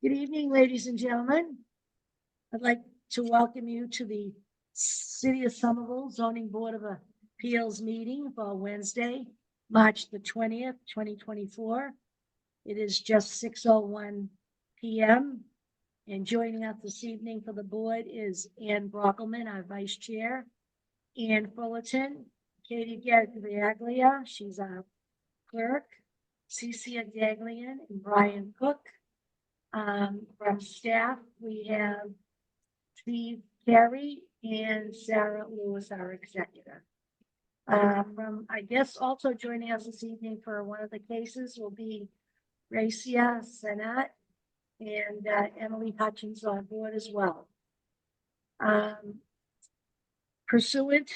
Good evening, ladies and gentlemen. I'd like to welcome you to the City of Somerville Zoning Board of Appeals meeting for Wednesday, March the 20th, 2024. It is just 6:01 p.m. And joining us this evening for the board is Ann Brockelman, our vice chair, Ann Fullerton, Katie Gagliaglia, she's our clerk, Cecilia Daglian, and Brian Cook. From staff, we have Steve Carey and Sarah Lewis, our executive. I guess also joining us this evening for one of the cases will be Gracia Senat and Emily Hutchins on board as well. Pursuant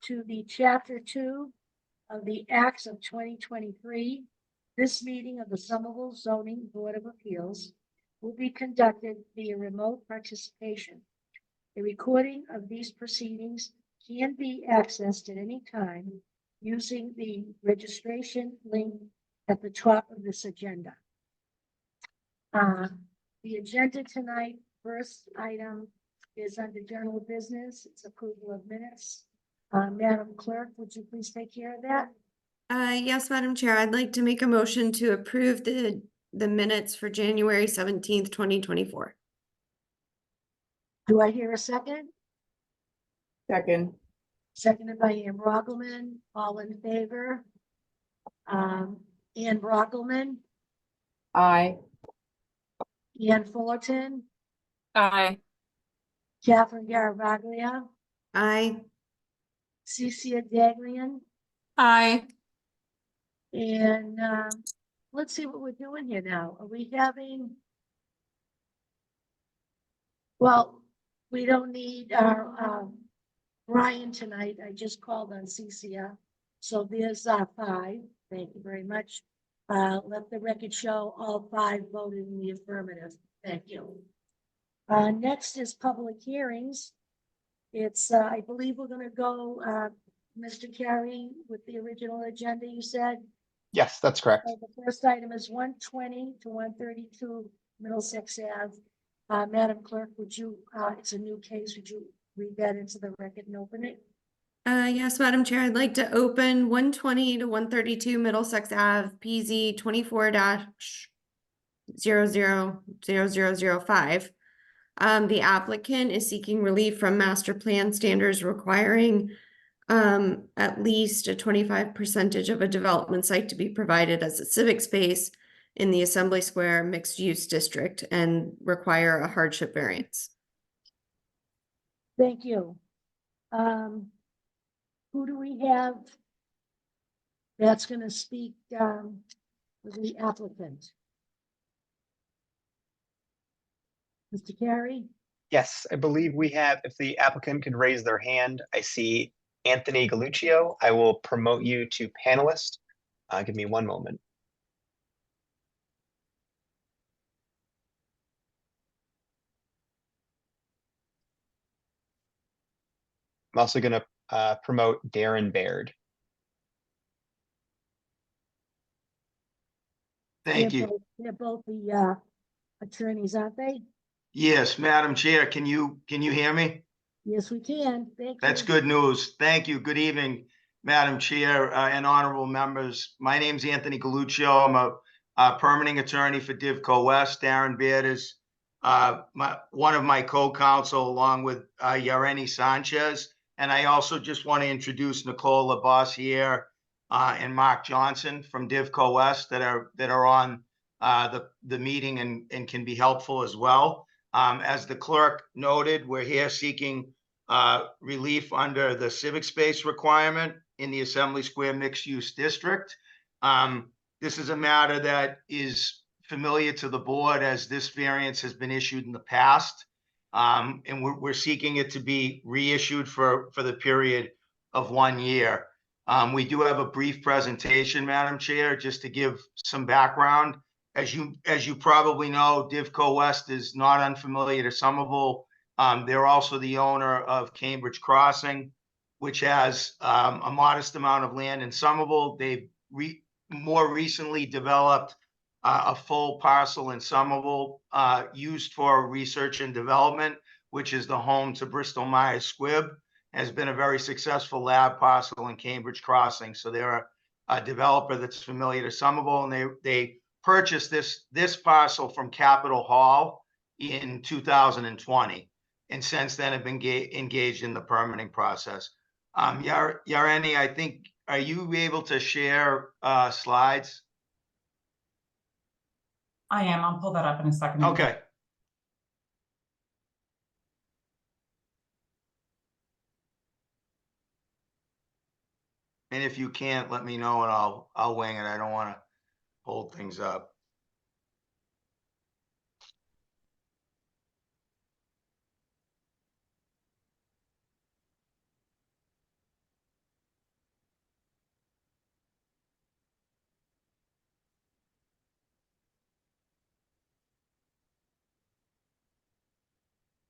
to the Chapter 2 of the Acts of 2023, this meeting of the Somerville Zoning Board of Appeals will be conducted via remote participation. A recording of these proceedings can be accessed at any time using the registration link at the top of this agenda. The agenda tonight, first item is under general business. It's approval of minutes. Madam Clerk, would you please take care of that? Yes, Madam Chair, I'd like to make a motion to approve the minutes for January 17th, 2024. Do I hear a second? Second. Seconded by Ann Brockelman. All in favor? Ann Brockelman, Aye. Ann Fullerton, Aye. Catherine Garavaglia, Aye. Cecilia Daglian, Aye. and let's see what we're doing here now. Are we having? Well, we don't need our Brian tonight. I just called on Cecilia. So there's 5. Thank you very much. Let the record show all 5 voted in the affirmative. Thank you. Next is public hearings. It's, I believe we're going to go, Mr. Carey, with the original agenda you said. Yes, that's correct. The first item is 120 to 132 Middlesex Ave. Madam Clerk, would you, it's a new case, would you read that into the record and open it? Yes, Madam Chair, I'd like to open 120 to 132 Middlesex Ave, PZ 24-000005. The applicant is seeking relief from master plan standards requiring at least a 25% of a development site to be provided as a civic space in the Assembly Square mixed use district and require a hardship variance. Thank you. Who do we have that's going to speak with the applicant? Mr. Carey? Yes, I believe we have, if the applicant could raise their hand, I see Anthony Galluccio. I will promote you to panelist. Give me one moment. I'm also going to promote Darren Baird. Thank you. They're both the attorneys, aren't they? Yes, Madam Chair, can you hear me? Yes, we can. Thank you. That's good news. Thank you. Good evening, Madam Chair and honorable members. My name's Anthony Galluccio. I'm a permitting attorney for Divco West. Darren Baird is one of my co-counsel along with Yareni Sanchez. And I also just want to introduce Nicole Labossiere and Mark Johnson from Divco West that are on the meeting and can be helpful as well. As the clerk noted, we're here seeking relief under the civic space requirement in the Assembly Square mixed use district. This is a matter that is familiar to the board as this variance has been issued in the past. And we're seeking it to be reissued for the period of 1 year. We do have a brief presentation, Madam Chair, just to give some background. As you probably know, Divco West is not unfamiliar to Somerville. They're also the owner of Cambridge Crossing, which has a modest amount of land in Somerville. They've more recently developed a full parcel in Somerville, used for research and development, which is the home to Bristol Myers Squibb, has been a very successful lab parcel in Cambridge Crossing. So they're a developer that's familiar to Somerville, and they purchased this parcel from Capitol Hall in 2020, and since then have been engaged in the permitting process. Yareni, I think, are you able to share slides? I am. I'll pull that up in a second. Okay. And if you can't, let me know and I'll wing it. I don't want to hold things up.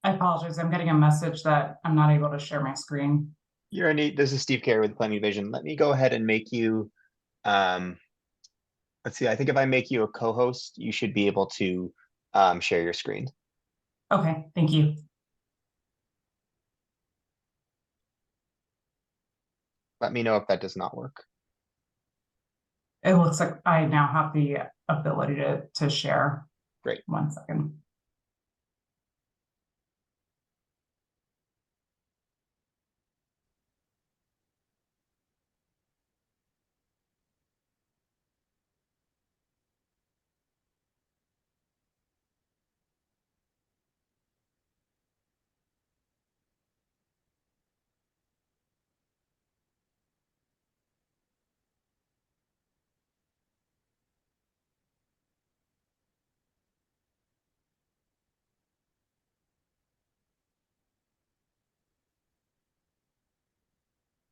I apologize. I'm getting a message that I'm not able to share my screen. This is Steve Carey with Planning Vision. Let me go ahead and make you, let's see, I think if I make you a co-host, you should be able to share your screen. Okay, thank you. Let me know if that does not work. It looks like I now have the ability to share. Great. 1 second.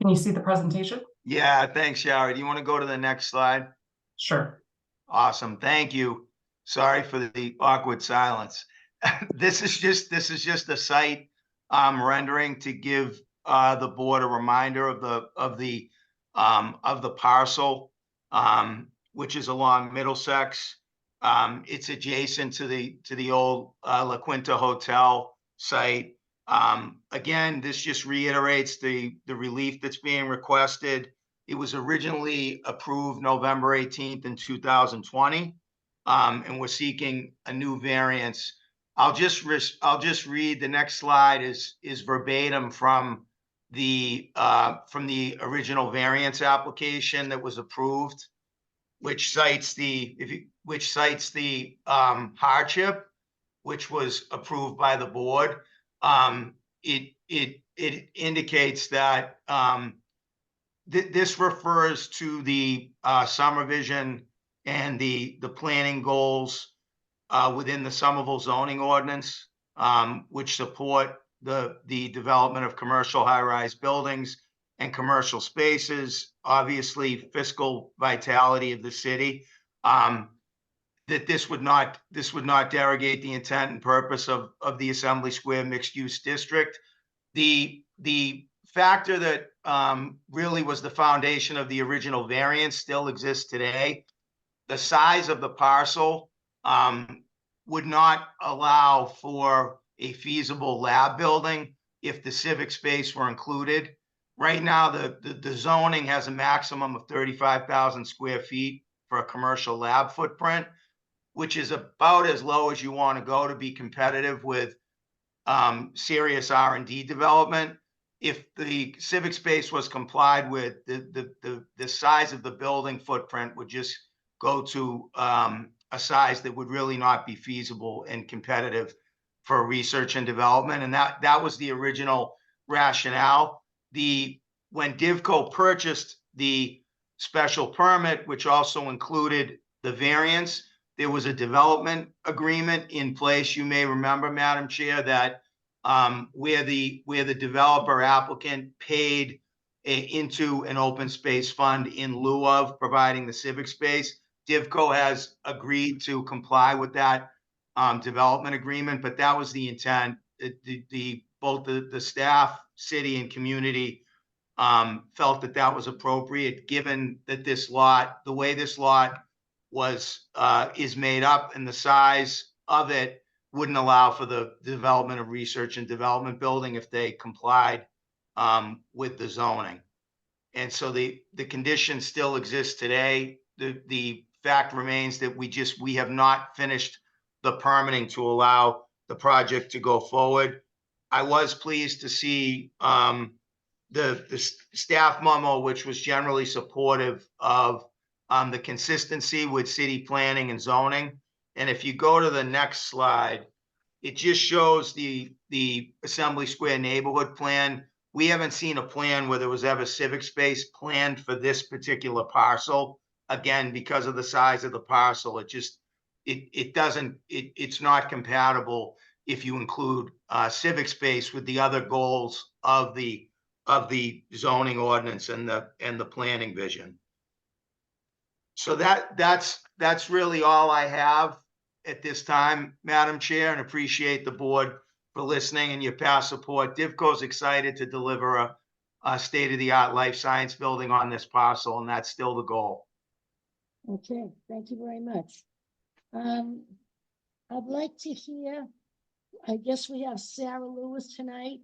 Can you see the presentation? Yeah, thanks, Yara. Do you want to go to the next slide? Sure. Awesome. Thank you. Sorry for the awkward silence. This is just a site rendering to give the board a reminder of the parcel, which is along Middlesex. It's adjacent to the old La Quinta Hotel site. Again, this just reiterates the relief that's being requested. It was originally approved November 18th in 2020, and we're seeking a new variance. I'll just read the next slide is verbatim from the original variance application that was approved, which cites the hardship, which was approved by the board. It indicates that this refers to the summer vision and the planning goals within the Somerville zoning ordinance, which support the development of commercial high-rise buildings and commercial spaces, obviously fiscal vitality of the city. That this would not derogate the intent and purpose of the Assembly Square mixed-use district. The factor that really was the foundation of the original variance still exists today. The size of the parcel would not allow for a feasible lab building if the civic space were included. Right now, the zoning has a maximum of 35,000 square feet for a commercial lab footprint, which is about as low as you want to go to be competitive with serious R&D development. If the civic space was complied with, the size of the building footprint would just go to a size that would really not be feasible and competitive for research and development. And that was the original rationale. When Divco purchased the special permit, which also included the variance, there was a development agreement in place. You may remember, Madam Chair, that where the developer applicant paid into an open space fund in lieu of providing the civic space. Divco has agreed to comply with that development agreement, but that was the intent. Both the staff, city, and community felt that was appropriate, given that this lot, the way this lot is made up, and the size of it wouldn't allow for the development of research and development building if they complied with the zoning. And so the condition still exists today. The fact remains that we have not finished the permitting to allow the project to go forward. I was pleased to see the staff memo, which was generally supportive of the consistency with city planning and zoning. And if you go to the next slide, it just shows the Assembly Square neighborhood plan. We haven't seen a plan where there was ever civic space planned for this particular parcel. Again, because of the size of the parcel, it's not compatible if you include civic space with the other goals of the zoning ordinance and the planning vision. So that's really all I have at this time, Madam Chair, and appreciate the board for listening and your past support. Divco is excited to deliver a state-of-the-art life science building on this parcel, and that's still the goal. Okay, thank you very much. I'd like to hear, I guess we have Sarah Lewis tonight,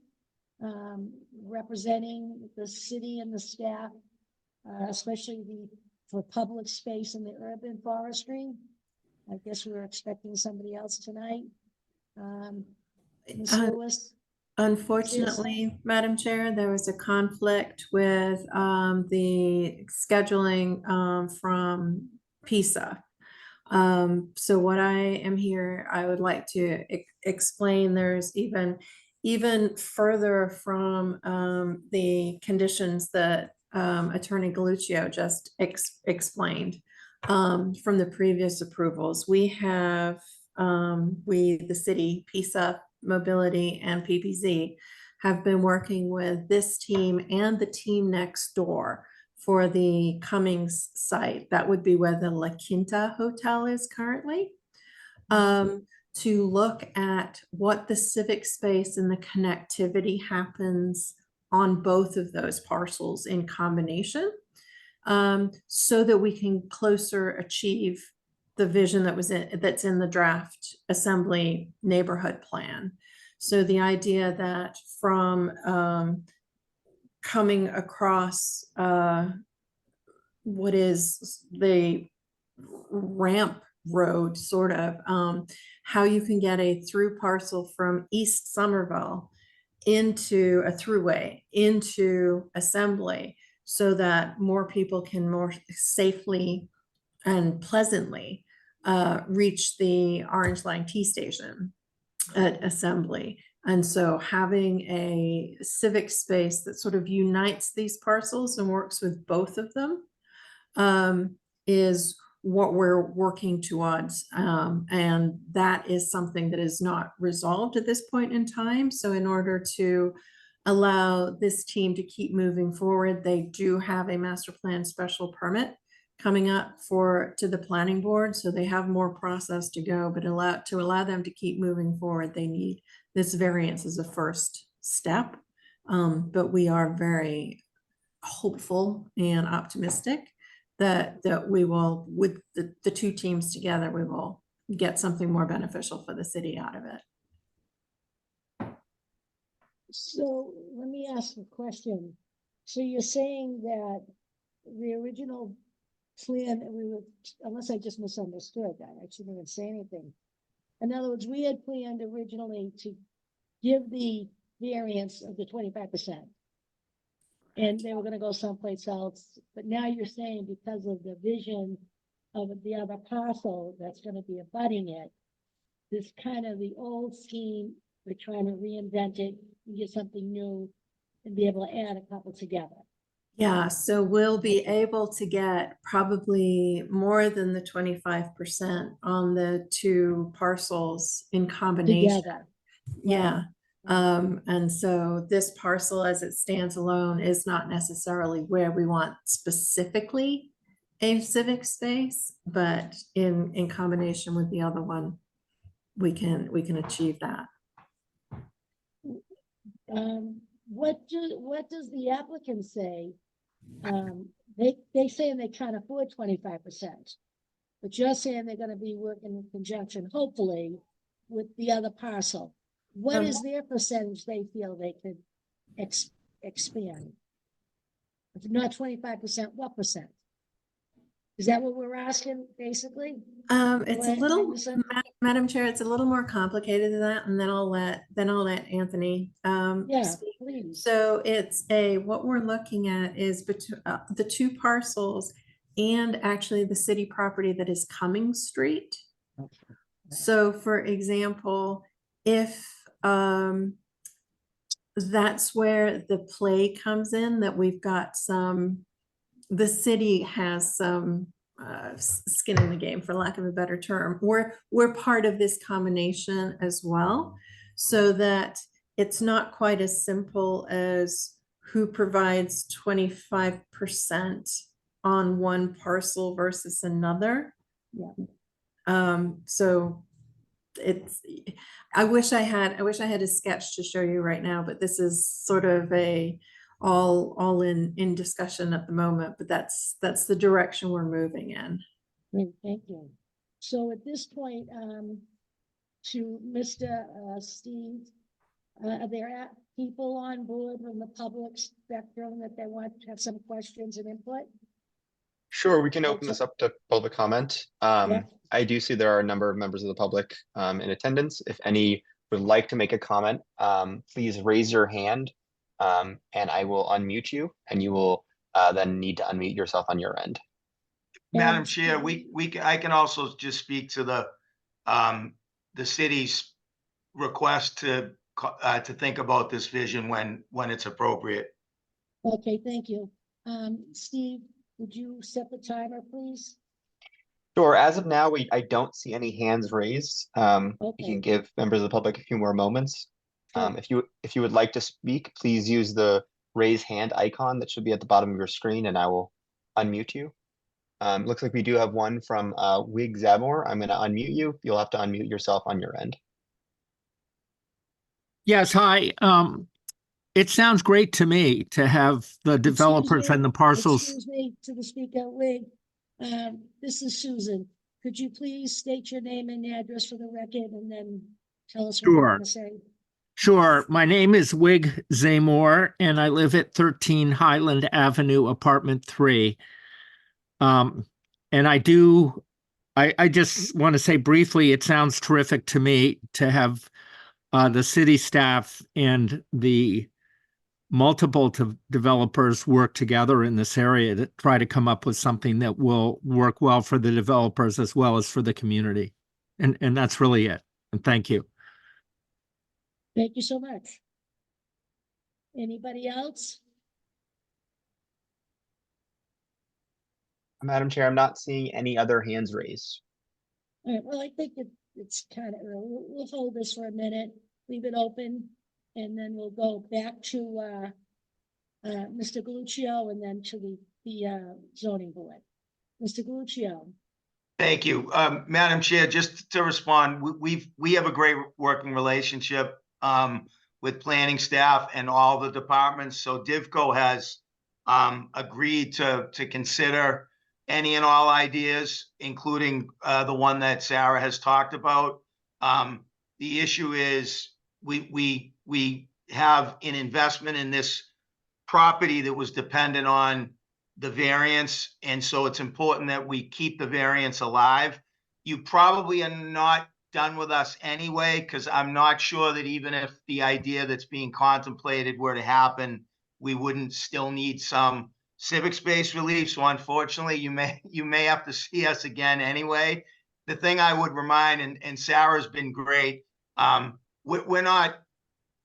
representing the city and the staff, especially for public space and the urban forestry. I guess we were expecting somebody else tonight. Ms. Lewis? Unfortunately, Madam Chair, there was a conflict with the scheduling from PISA. So what I am here, I would like to explain, there's even further from the conditions that Attorney Galluccio just explained from the previous approvals. We have, the city, PISA, Mobility, and PPZ have been working with this team and the team next door for the Cummings site. That would be where the La Quinta Hotel is currently, to look at what the civic space and the connectivity happens on both of those parcels in combination, so that we can closer achieve the vision that's in the draft assembly neighborhood plan. So the idea that from coming across what is the ramp road, sort of, how you can get a through parcel from East Somerville into a throughway into Assembly, so that more people can more safely and pleasantly reach the Orange Line T station at Assembly. And so having a civic space that sort of unites these parcels and works with both of them is what we're working towards. And that is something that is not resolved at this point in time. So in order to allow this team to keep moving forward, they do have a master plan special permit coming up to the planning board. So they have more process to go, but to allow them to keep moving forward, they need this variance as a first step. But we are very hopeful and optimistic that we will, with the two teams together, we will get something more beneficial for the city out of it. So let me ask a question. So you're saying that the original plan, unless I just misunderstood, I actually didn't say anything. In other words, we had planned originally to give the variance of the 25%. And they were going to go someplace else. But now you're saying because of the vision of the other parcel that's going to be abutting it, this kind of the old scheme, we're trying to reinvent it and get something new and be able to add a couple together. Yeah, so we'll be able to get probably more than the 25% on the two parcels in combination. Together. Yeah. And so this parcel as it stands alone is not necessarily where we want specifically a civic space, but in combination with the other one, we can achieve that. What does the applicant say? They say they can't afford 25%. but you're saying they're gonna be working in conjunction, hopefully, with the other parcel. What is their percentage they feel they could expand? If not 25%, what percent? Is that what we're asking, basically? It's a Right, little, Anderson? Madam Chair, it's a little more complicated than that, and then I'll let Anthony, Yeah, speak. please. So what we're looking at is the two parcels and actually the city property that is Cummings Street. So for example, if, that's where the play comes in, that we've got the city has some skin in the game, for lack of a better term. We're part of this combination as well, so that it's not quite as simple as who provides 25% on one parcel versus another. So it's, I wish I had a sketch to show you right now, but this is sort of all in discussion at the moment, but that's the direction we're moving in. Great, thank you. So at this point, to Mr. Steve, are there people on board from the public spectrum that they want to have some questions and input? Sure, we can Okay. open this up to public comment. Yeah. I do see there are a number of members of the public in attendance. If any would like to make a comment, please raise your hand and I will unmute you, and you will then need to unmute yourself on your end. Madam And- Chair, I can also just speak to the city's request to think about this vision when it's appropriate. Okay, thank you. Steve, would you set the timer, please? Sure, as of now, I don't see any hands raised. We Okay. can give members of the public a few more moments. Sure. If you would like to speak, please use the raise hand icon that should be at the bottom of your screen, and I will unmute you. Looks like we do have one from Wig Zabor. I'm going to unmute you. You'll have to unmute yourself on your end. Yes, hi. It sounds great to me to have the developers and the parcels. Excuse me to the speaker, Wig. This is Susan. Could you please state your name and address for the record and then tell us what you're Sure. going to say? Sure. My name is Wig Zamor, and I live at 13 Highland Avenue, apartment 3. And I just want to say briefly, it sounds terrific to me to have the city staff and the multiple developers work together in this area to try to come up with something that will work well for the developers as well as for the community. And that's really it. And thank you. Thank you so much. Anybody else? Madam Chair, I'm not seeing any other hands raised. All right, well, I think it's kind of early. We'll hold this for a minute, leave it open, and then we'll go back to Mr. Galuccio and then to the zoning board. Mr. Galuccio. Thank you. Madam Chair, just to respond, we have a great working relationship with planning staff and all the departments. So DivCo has agreed to consider any and all ideas, including the one that Sarah has talked about. The issue is we have an investment in this property that was dependent on the variance, and so it's important that we keep the variance alive. You probably are not done with us anyway, because I'm not sure that even if the idea that's being contemplated were to happen, we wouldn't still need some civic space relief. So unfortunately, you may have to see us again anyway. The thing I would remind, and Sarah's been great, we're not,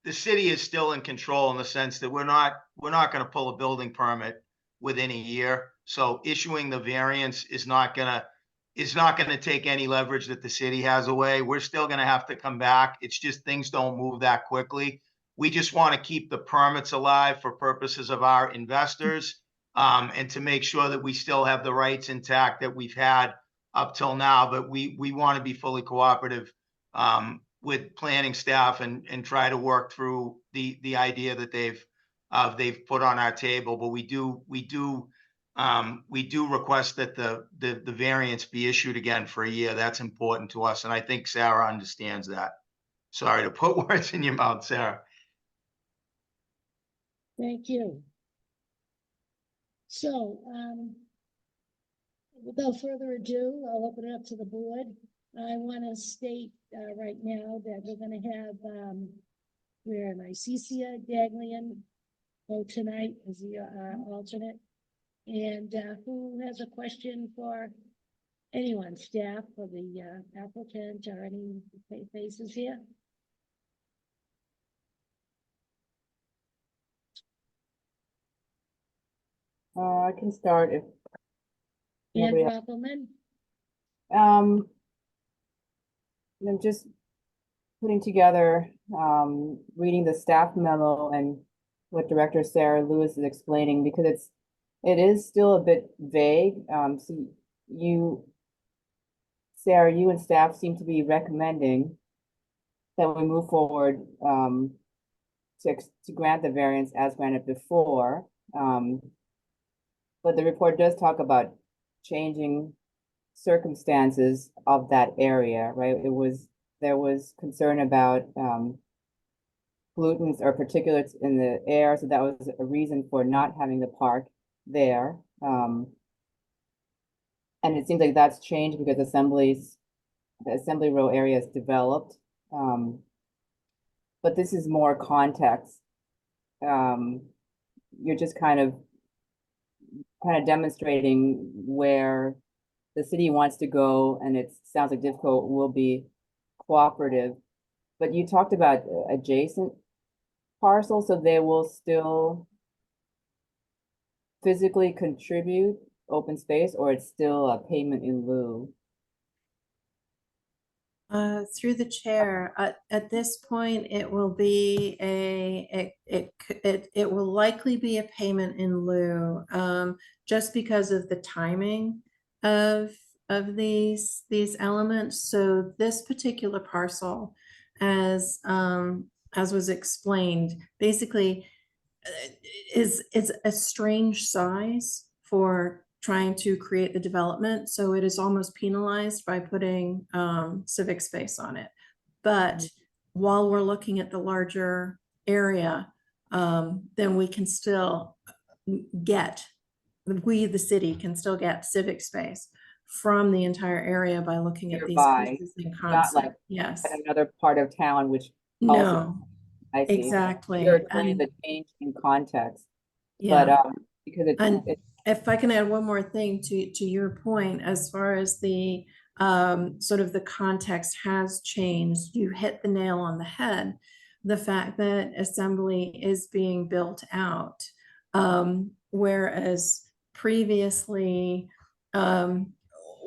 the city is still in control in the sense that we're not going to pull a building permit within a year. So issuing the variance is not gonna take any leverage that the city has away. We're still gonna have to come back. It's just things don't move that quickly. We just want to keep the permits alive for purposes of our investors, and to make sure that we still have the rights intact that we've had up till now. But we want to be fully cooperative with planning staff and try to work through the idea that they've put on our table. But we do we do request that the variance be issued again for a year. That's important to us, and I think Sarah understands that. Sorry to put words in your mouth, Sarah. Thank you. So, without further ado, I'll open it up to the board. I want to state right now that we're going to have, where am I? Cecilia Daglian vote tonight as the alternate. And who has a question for anyone, staff or the applicant or any faces here? I can start if Ann nobody else. Appleman? I'm just putting together, reading the staff memo and what Director Sarah Lewis is explaining, because it is still a bit vague. So Sarah, you and staff seem to be recommending that we move forward to grant the variance as granted before. But the report does talk about changing circumstances of that area, right? There was concern about pollutants or particulates in the air, so that was a reason for not having the park there. And it seems like that's changed because the assembly row area is developed. But this is more context. You're just kind of demonstrating where the city wants to go, and it sounds like DIVCO will be cooperative. But you talked about adjacent parcels, so they will still physically contribute open space, or it's still a payment in lieu? Through the chair, at this point, it will be it will likely be a payment in lieu, just because of the timing of these elements. So this particular parcel, as was explained, basically is a strange size for trying to create the development. So it is almost penalized by putting civic space on it. But while we're looking at the larger area, then we can still the city can still get civic space from the entire area by looking at these Nearby, pieces in not concept. like Yes. at another part of town, which also, No, I see. exactly. You're explaining And the change in context, yeah. but because And it if I can add one more thing to your point, as far as the sort of the context has changed, you hit the nail on the head. The fact that assembly is being built out, whereas previously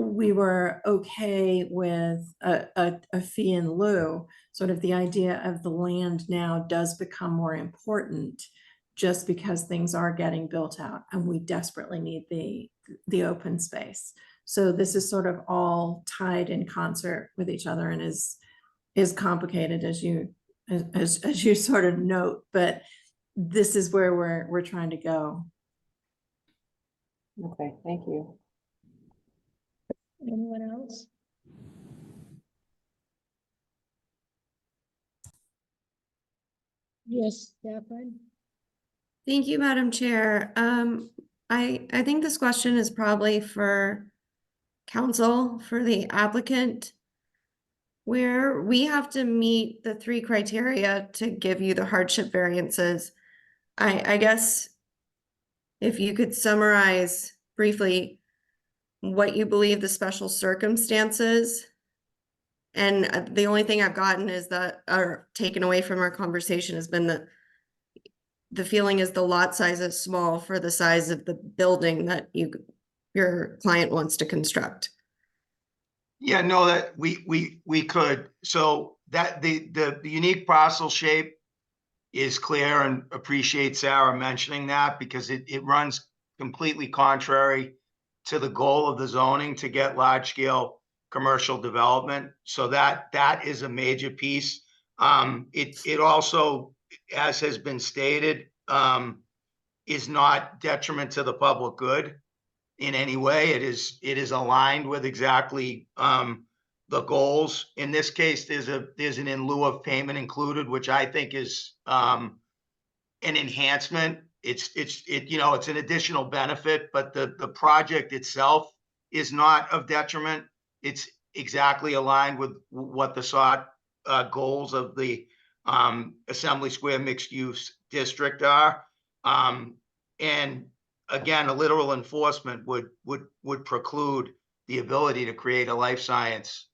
we were okay with a fee in lieu. Sort of the idea of the land now does become more important, just because things are getting built out and we desperately need the open space. So this is sort of all tied in concert with each other and is complicated as you sort of note, but this is where we're trying to go. okay, thank you. Anyone else? Yes, Catherine? Thank you, Madam Chair. I think this question is probably for counsel, for the applicant, where we have to meet the 3 criteria to give you the hardship variances. I guess if you could summarize briefly what you believe the special circumstances. And the only thing I've gotten is that, or taken away from our conversation, has been that the feeling is the lot size is small for the size of the building that your client wants to construct. Yeah, no, that we could. So that the unique parcel shape is clear, and appreciate Sarah mentioning that, because it runs completely contrary to the goal of the zoning to get large scale commercial development. So that is a major piece. It also, as has been stated, is not detriment to the public good. in any way. It is aligned with exactly the goals. In this case, there's an in lieu of payment included, which I think is an enhancement. It's an additional benefit, but the project itself is not of detriment. It's exactly aligned with what the sought goals of the Assembly Square Mixed Use District are. And again, a literal enforcement would preclude the ability to create a life science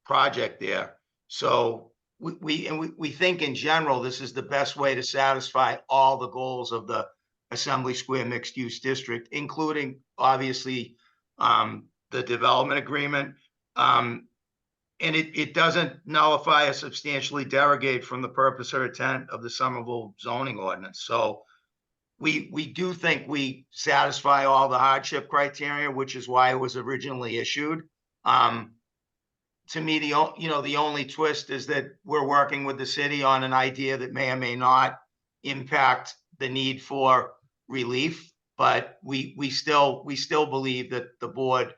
project there. So we think in general, this is the best way to satisfy all the goals of the Assembly Square Mixed Use District, including obviously the development agreement. And it doesn't nullify or substantially derogate from the purpose or intent of the Somerville zoning ordinance. So we do think we satisfy all the hardship criteria, which is why it was originally issued. To me, the only twist is that we're working with the city on an idea that may or may not impact the need for relief, but we still believe that the board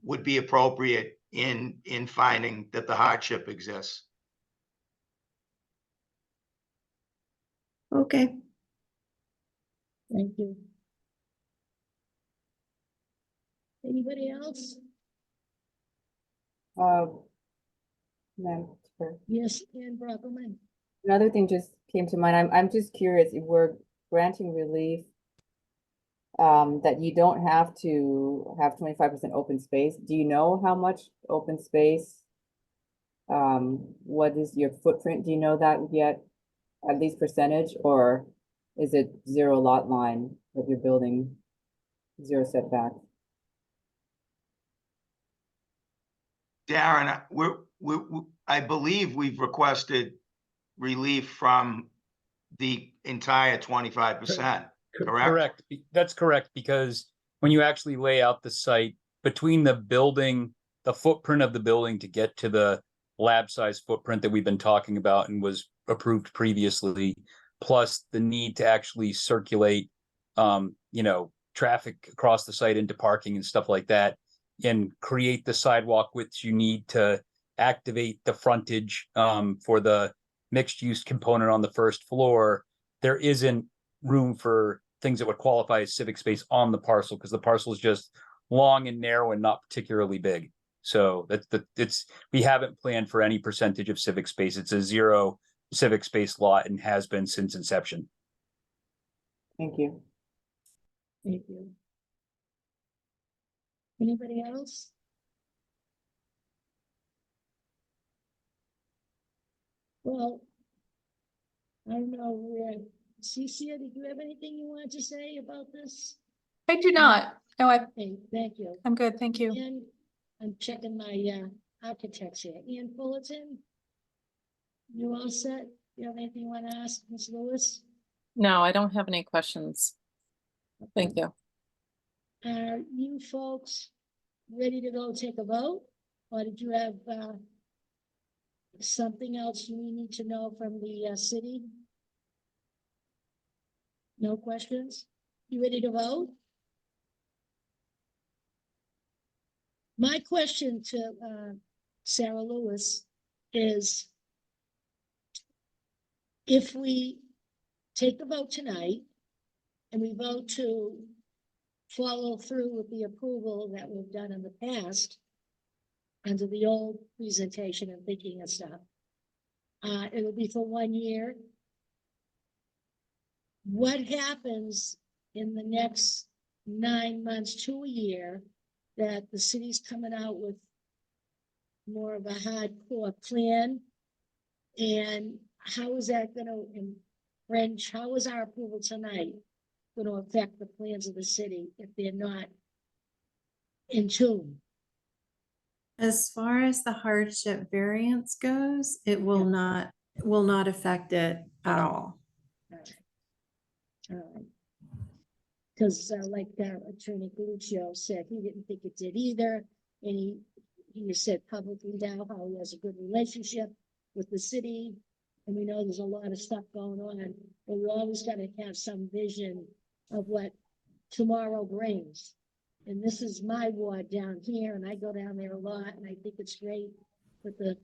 would be appropriate in finding that the hardship exists. Okay. Thank you. Anybody else? Madam Chair. Yes, Ann Brockman. Another thing just came to mind. I'm just curious if we're granting relief that you don't have to have 25% open space. Do you know how much open space? What is your footprint? Do you know that yet? At least percentage, or is it zero lot line that you're building, zero setback? Darren, I believe we've requested relief from the entire 25%, correct? Correct. That's correct, because when you actually lay out the site between the building, the footprint of the building to get to the lab size footprint that we've been talking about and was approved previously, plus the need to actually circulate, traffic across the site into parking and stuff like that, and create the sidewalk widths you need to activate the frontage for the mixed use component on the first floor. There isn't room for things that would qualify as civic space on the parcel because the parcel is just long and narrow and not particularly big. So we haven't planned for any percentage of civic space. It's a zero civic space lot and has been since inception. Thank you. Thank you. Anybody else? Well, I don't know, Cecilia, did you have anything you wanted to say about this? I do not. No, Okay, thank you. I'm good. Thank you. And I'm checking my architects here. Ian Fullerton? You all set? You have anything you want to ask, Ms. Lewis? No, I don't have any questions. Thank you. Are you folks ready to go take a vote? Or did you have something else you need to know from the city? No questions? You ready to vote? My question to Sarah Lewis is, if we take the vote tonight and we vote to follow through with the approval that we've done in the past under the old presentation and thinking and stuff, it'll be for 1 year. What happens in the next 9 months to a year that the city's coming out with more of a hardcore plan? And how is that going to infringe? How is our approval tonight going to affect the plans of the city if they're not in tune? As far as the hardship variance goes, it will not affect it at all. Because like Attorney Galuccio said, he didn't think it did either. And he said publicly now how he has a good relationship with the city. And we know there's a lot of stuff going on, but we always got to have some vision of what tomorrow brings. And this is my ward down here, and I go down there a lot, and I think it's great with the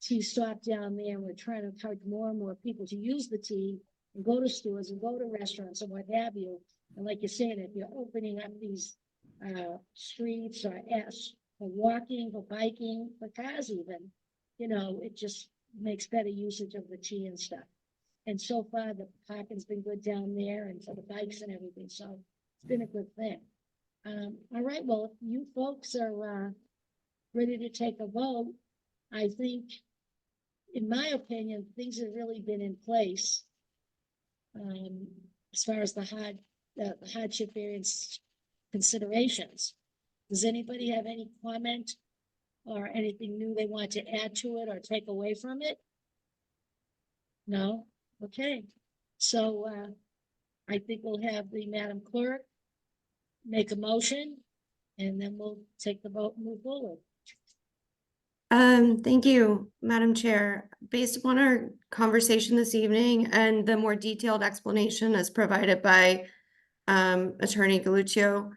tea stop down there. We're trying to encourage more and more people to use the tea and go to stores and go to restaurants and what have you. And like you're saying, if you're opening up these streets or for walking, for biking, for cars even, you know, it just makes better usage of the tea and stuff. And so far, the parking's been good down there and for the bikes and everything, so it's been a good thing. All right, well, if you folks are ready to take a vote, I think, in my opinion, things have really been in place as far as the hardship variance considerations. Does anybody have any comment or anything new they want to add to it or take away from it? No? Okay. So I think we'll have the Madam Clerk make a motion and then we'll take the vote and move forward. Thank you, Madam Chair. Based upon our conversation this evening and the more detailed explanation as provided by Attorney Galuccio,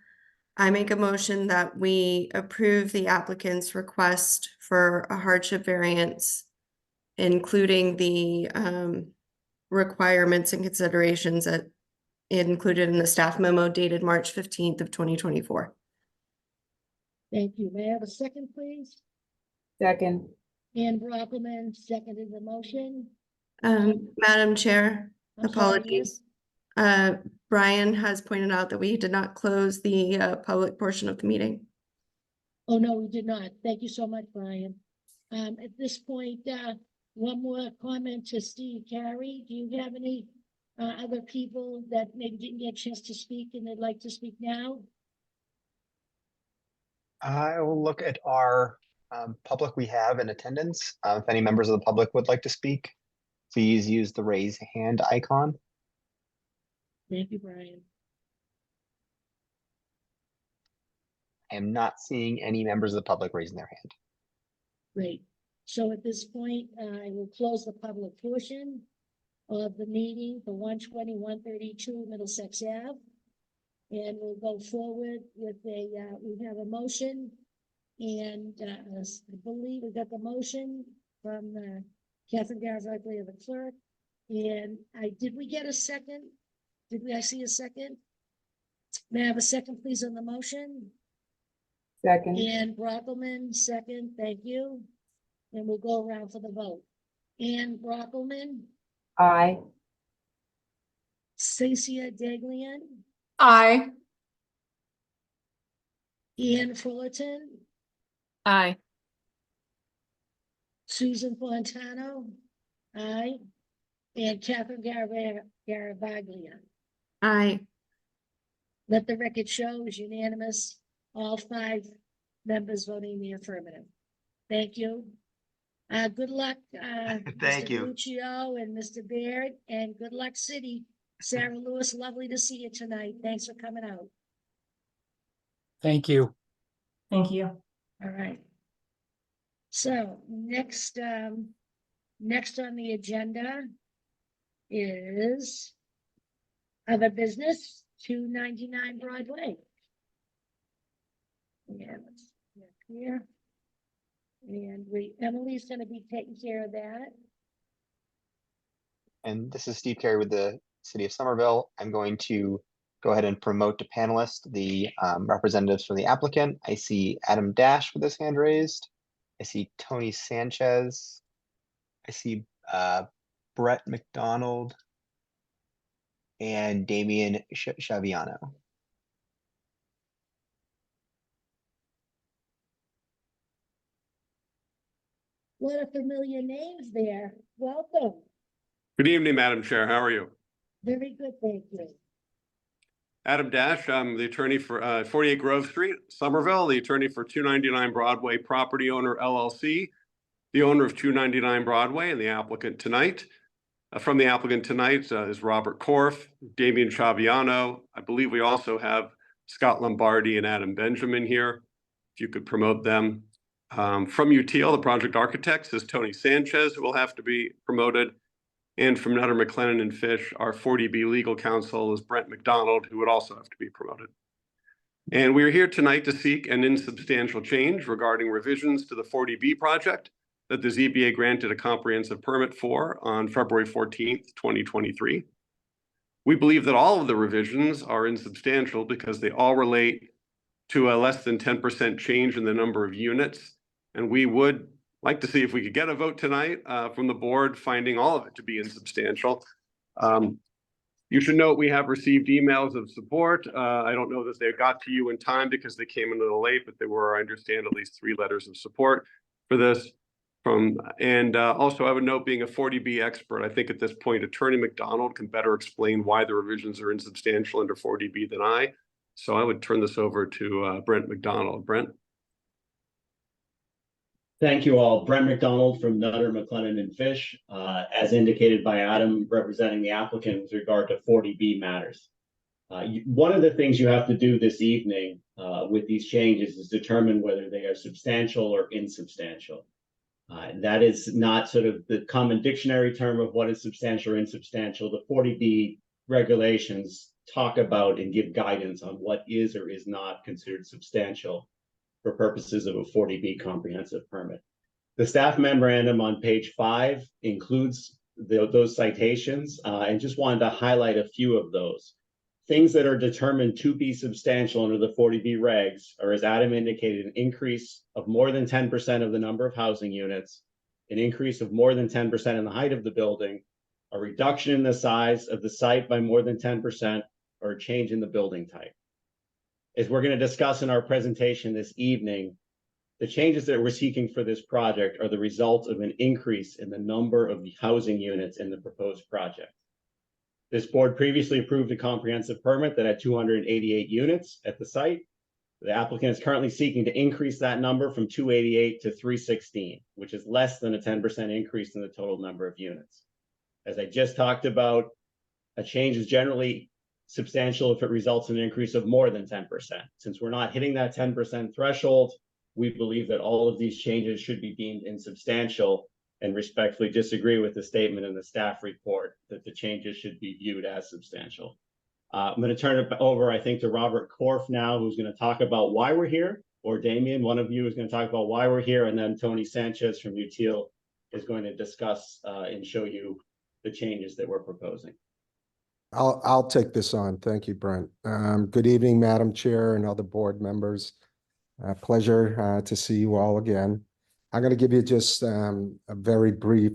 I make a motion that we approve the applicant's request for a hardship variance, including the requirements and considerations that included in the staff memo dated March 15th of 2024. Thank you. May I have a second, please? Second. Ann Brockleman seconded the motion. Madam Chair, I'm sorry, apologies. Brian has pointed out that we did not close the public portion of the meeting. Oh, no, we did not. Thank you so much, Brian. At this point, one more comment to Steve Carey. Do you have any other people that maybe didn't get a chance to speak and they'd like to speak now? I will look at our public we have in attendance. If any members of the public would like to speak, please use the raise hand icon. Thank you, Brian. I am not seeing any members of the public raising their hand. Great. So at this point, I will close the public portion of the meeting for 120, 132 Middlesex Ave. And we'll go forward with we have a motion. And I believe we got the motion from Catherine Garavaglia, the clerk. And did we get a second? I see a second? May I have a second, please, on the motion? Second. Ann Brockleman, second, thank you. And we'll go around for the vote. Ann Brockleman, Aye. Stacia Daglian, Aye. Ian Fullerton, Aye. Susan Fontano, aye, and Catherine Garavaglia. Aye. Let the record show is unanimous, all 5 members voting in the affirmative. Thank you. Good luck, Thank Mr. you. Luccio and Mr. Baird, and good luck, City. Sarah Lewis, lovely to see you tonight. Thanks for coming out. Thank you. Thank you. All right. So next on the agenda is other business, 299 Broadway. Yeah, let's look here. And Emily's gonna be taking care of that. And this is Steve Carey with the City of Somerville. I'm going to go ahead and promote to panelist the representatives from the applicant. I see Adam Dash with his hand raised. I see Tony Sanchez. I see Brett McDonald and Damian Chaviano. What a familiar names there. Welcome. Good evening, Madam Chair. How are you? Very good, thank you. Adam Dash, I'm the attorney for 48 Grove Street, Somerville, the attorney for 299 Broadway Property Owner LLC, the owner of 299 Broadway and the applicant tonight. From the applicant tonight is Robert Korf, Damian Chaviano. I believe we also have Scott Lombardi and Adam Benjamin here, if you could promote them. From UTL, the project architects, is Tony Sanchez, who will have to be promoted. And from Nutter, McLennan and Fish, our 40B legal counsel is Brent McDonald, who would also have to be promoted. And we are here tonight to seek an insubstantial change regarding revisions to the 40B project that the ZBA granted a comprehensive permit for on February 14th, 2023. We believe that all of the revisions are insubstantial because they all relate to a less than 10% change in the number of units. And we would like to see if we could get a vote tonight from the board, finding all of it to be insubstantial. You should note we have received emails of support. I don't know that they got to you in time because they came in a little late, but there were, I understand, at least 3 letters of support for this. Also, I would note, being a 40B expert, I think at this point, Attorney McDonald can better explain why the revisions are insubstantial under 40B than I. So I would turn this over to Brent McDonald. Brent? Thank you all. Brent McDonald from Nutter, McLennan and Fish, as indicated by Adam, representing the applicant with regard to 40B matters. One of the things you have to do this evening with these changes is determine whether they are substantial or insubstantial. That is not sort of the common dictionary term of what is substantial or insubstantial. The 40B regulations talk about and give guidance on what is or is not considered substantial for purposes of a 40B comprehensive permit. The staff memorandum on page 5 includes those citations, and just wanted to highlight a few of those. Things that are determined to be substantial under the 40B regs are, as Adam indicated, an increase of more than 10% of the number of housing units, an increase of more than 10% in the height of the building, a reduction in the size of the site by more than 10%, or a change in the building type. As we're going to discuss in our presentation this evening, the changes that we're seeking for this project are the result of an increase in the number of housing units in the proposed project. This board previously approved a comprehensive permit that had 288 units at the site. The applicant is currently seeking to increase that number from 288 to 316, which is less than a 10% increase in the total number of units. As I just talked about, a change is generally substantial if it results in an increase of more than 10%. Since we're not hitting that 10% threshold, we believe that all of these changes should be deemed insubstantial, and respectfully disagree with the statement in the staff report that the changes should be viewed as substantial. I'm going to turn it over, I think, to Robert Korf now, who's going to talk about why we're here, or Damien, one of you is going to talk about why we're here, and then Tony Sanchez from UTIL is going to discuss and show you the changes that we're proposing. I'll take this on. Thank you, Brent. Good evening, Madam Chair and other board members. Pleasure to see you all again. I'm going to give you just a very brief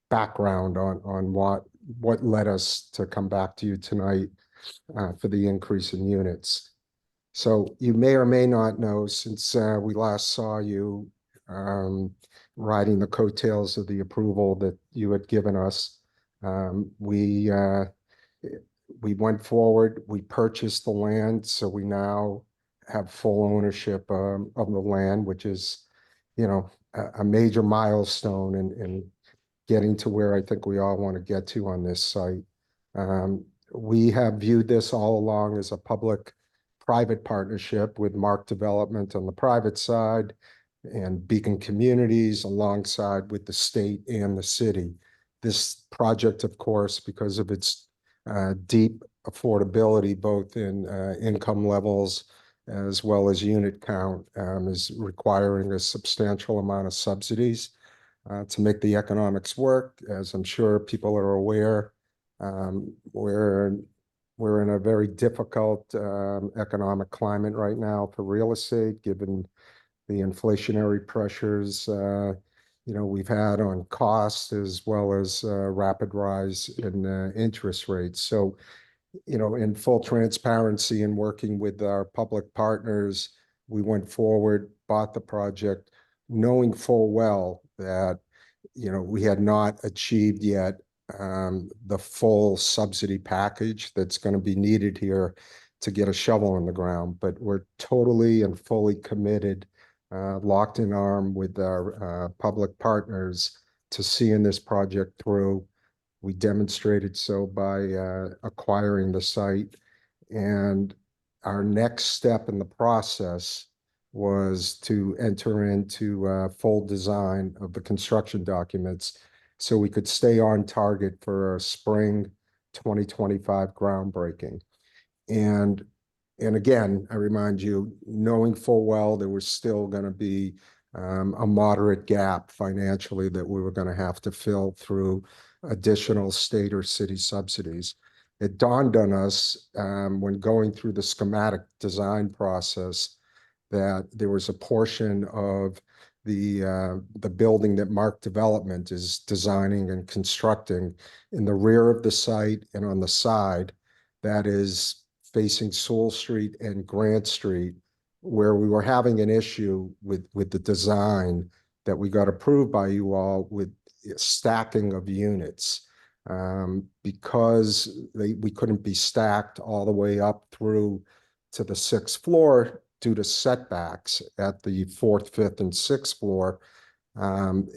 background on what led us to come back to you tonight for the increase in units. So you may or may not know, since we last saw you riding the coattails of the approval that you had given us, we went forward, we purchased the land, so we now have full ownership of the land, which is, you know, a major milestone in getting to where I think we all want to get to on this site. We have viewed this all along as a public-private partnership with Mark Development on the private side and Beacon Communities alongside with the state and the city. This project, of course, because of its deep affordability, both in income levels as well as unit count, is requiring a substantial amount of subsidies to make the economics work. As I'm sure people are aware, we're in a very difficult economic climate right now for real estate, given the inflationary pressures we've had on costs, as well as rapid rise in interest rates. So, in full transparency and working with our public partners, we went forward, bought the project, knowing full well that, we had not achieved yet the full subsidy package that's going to be needed here to get a shovel in the ground. But we're totally and fully committed, locked in arm with our public partners to seeing this project through. We demonstrated so by acquiring the site, and our next step in the process was to enter into full design of the construction documents so we could stay on target for a spring 2025 groundbreaking. And again, I remind you, knowing full well there was still going to be a moderate gap financially that we were going to have to fill through additional state or city subsidies. It dawned on us when going through the schematic design process that there was a portion of the building that Mark Development is designing and constructing in the rear of the site and on the side that is facing Sewell Street and Grant Street, where we were having an issue with the design that we got approved by you all with stacking of units. Because we couldn't be stacked all the way up through to the 6th floor due to setbacks at the 4th, 5th, and 6th floor.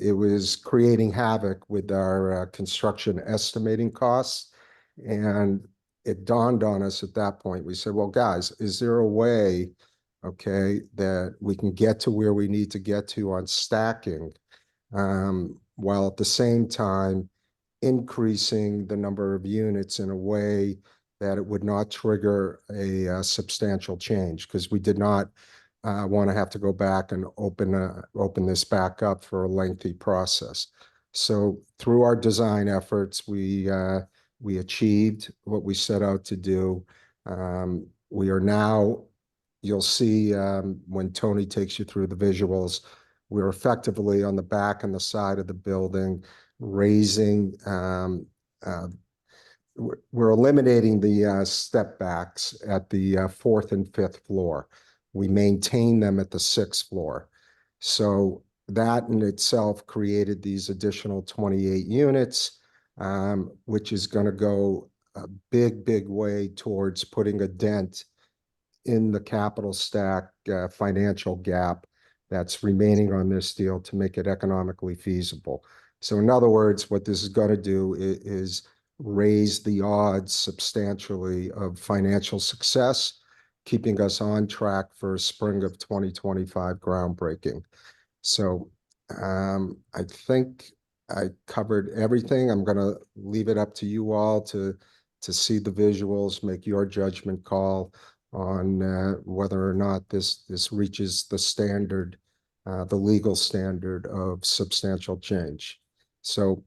It was creating havoc with our construction estimating costs. And it dawned on us at that point. We said, well, guys, is there a way, okay, that we can get to where we need to get to on stacking, while at the same time increasing the number of units in a way that it would not trigger a substantial change, because we did not want to have to go back and open this back up for a lengthy process. So through our design efforts, we achieved what we set out to do. We are now, you'll see when Tony takes you through the visuals, we're effectively on the back and the side of the building, raising, we're eliminating the step backs at the 4th and 5th floor. We maintain them at the 6th floor. So that in itself created these additional 28 units, which is going to go a big way towards putting a dent in the capital stack financial gap that's remaining on this deal to make it economically feasible. So in other words, what this is going to do is raise the odds substantially of financial success, keeping us on track for spring of 2025 groundbreaking. So I think I covered everything. I'm going to leave it up to you all to see the visuals, make your judgment call on whether or not this reaches the standard, the legal standard of substantial change. So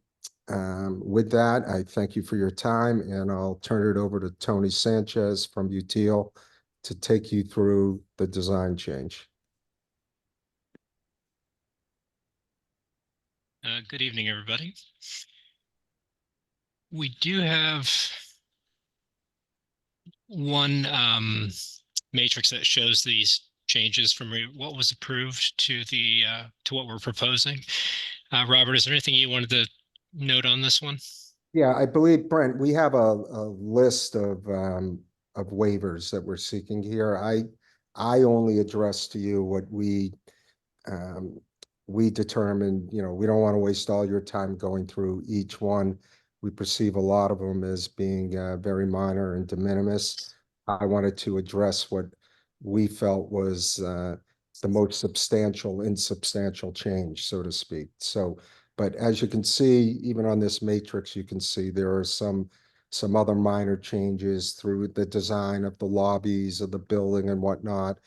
with that, I thank you for your time, and I'll turn it over to Tony Sanchez from UTIL to take you through the design change. Good evening, everybody. We do have one matrix that shows these changes from what was approved to the to what we're proposing. Robert, is there anything you wanted to note on this one? Yeah, I believe, Brent, we have a list of waivers that we're seeking here. I only address to you what we determined. You know, we don't want to waste all your time going through each one. We perceive a lot of them as being very minor and de minimis. I wanted to address what we felt was the most substantial, insubstantial change, so to speak. So, but as you can see, even on this matrix, you can see there are some other minor changes through the design of the lobbies of the building and whatnot.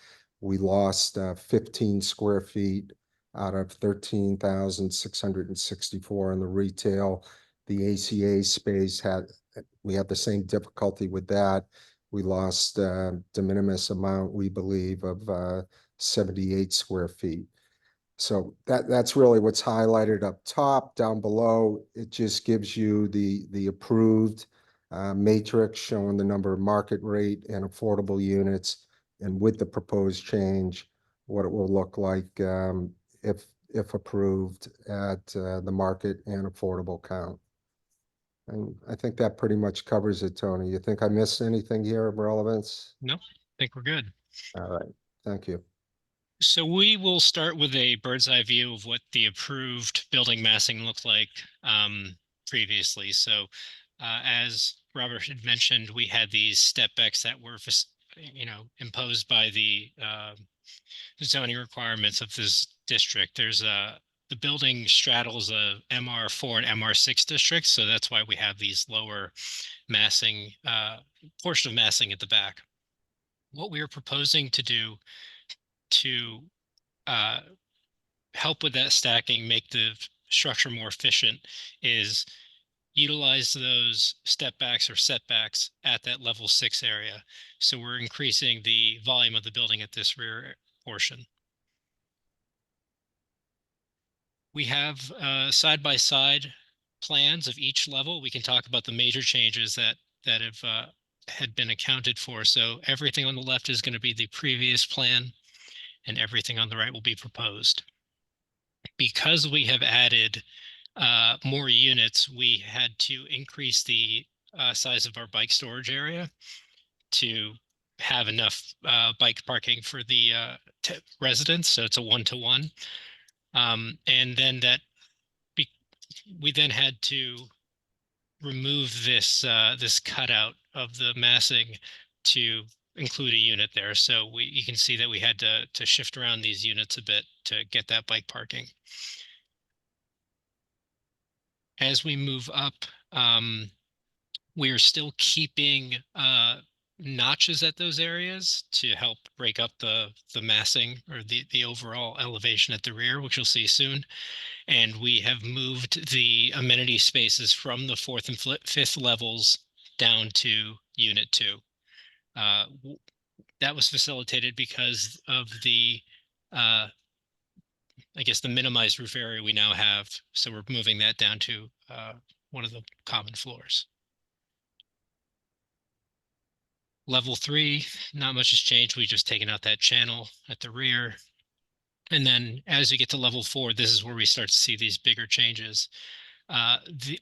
We lost 15 square feet out of 13,664 in the retail. The ACA space we had the same difficulty with that. We lost de minimis amount, we believe, of 78 square feet. So that's really what's highlighted up top. Down below, it just gives you the approved matrix showing the number of market rate and affordable units, and with the proposed change, what it will look like if approved at the market and affordable count. And I think that pretty much covers it, Tony. You think I missed anything here of relevance? No, I think we're good. All right, thank you. So we will start with a bird's eye view of what the approved building massing looked like previously. So as Robert had mentioned, we had these step backs that were, imposed by the zoning requirements of this district. There's the the building straddles a MR4 and MR6 districts, so that's why we have these lower massing, portion of massing at the back. What we are proposing to do to help with that stacking, make the structure more efficient, is utilize those step backs or setbacks at that level 6 area. So we're increasing the volume of the building at this rear portion. We have side-by-side plans of each level. We can talk about the major changes that have had been accounted for. So everything on the left is going to be the previous plan, and everything on the right will be proposed. Because we have added more units, we had to increase the size of our bike storage area to have enough bike parking for the residents. So it's a 1-to-1. And then we then had to remove this this cutout of the massing to include a unit there. So you can see that we had to shift around these units a bit to get that bike parking. As we move up, we are still keeping notches at those areas to help break up the massing or the overall elevation at the rear, which you'll see soon. And we have moved the amenity spaces from the 4th and 5th levels down to Unit 2. That was facilitated because of the I guess the minimized roof area we now have. So we're moving that down to one of the common floors. Level 3, not much has changed. We've just taken out that channel at the rear. And then as you get to level 4, this is where we start to see these bigger changes.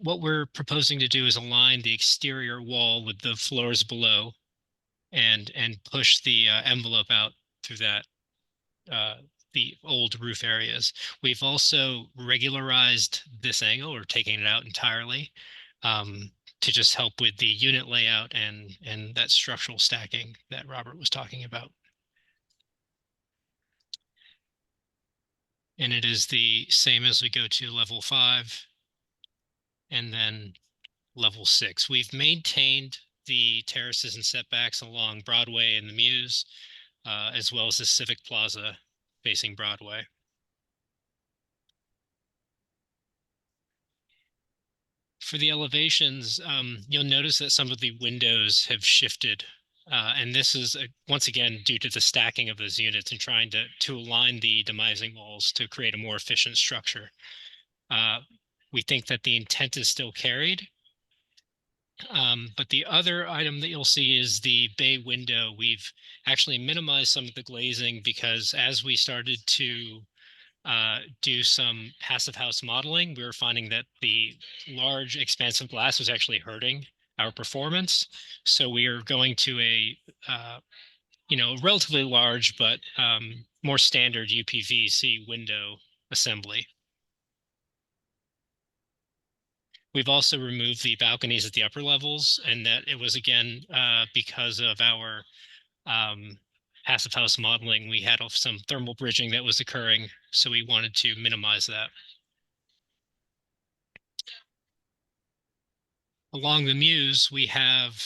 What we're proposing to do is align the exterior wall with the floors below and push the envelope out through that, the old roof areas. We've also regularized this angle or taken it out entirely to just help with the unit layout and that structural stacking that Robert was talking about. And it is the same as we go to level 5 and then level 6. We've maintained the terraces and setbacks along Broadway and the Muse, as well as the Civic Plaza facing Broadway. For the elevations, you'll notice that some of the windows have shifted. And this is, once again, due to the stacking of those units and trying to align the demising walls to create a more efficient structure. We think that the intent is still carried. But the other item that you'll see is the bay window. We've actually minimized some of the glazing because as we started to do some passive house modeling, we were finding that the large expansive glass was actually hurting our performance. So we are going to a relatively large but more standard UPVC window assembly. We've also removed the balconies at the upper levels, and that it was again because of our passive house modeling. We had some thermal bridging that was occurring, so we wanted to minimize that. Along the Muse, we have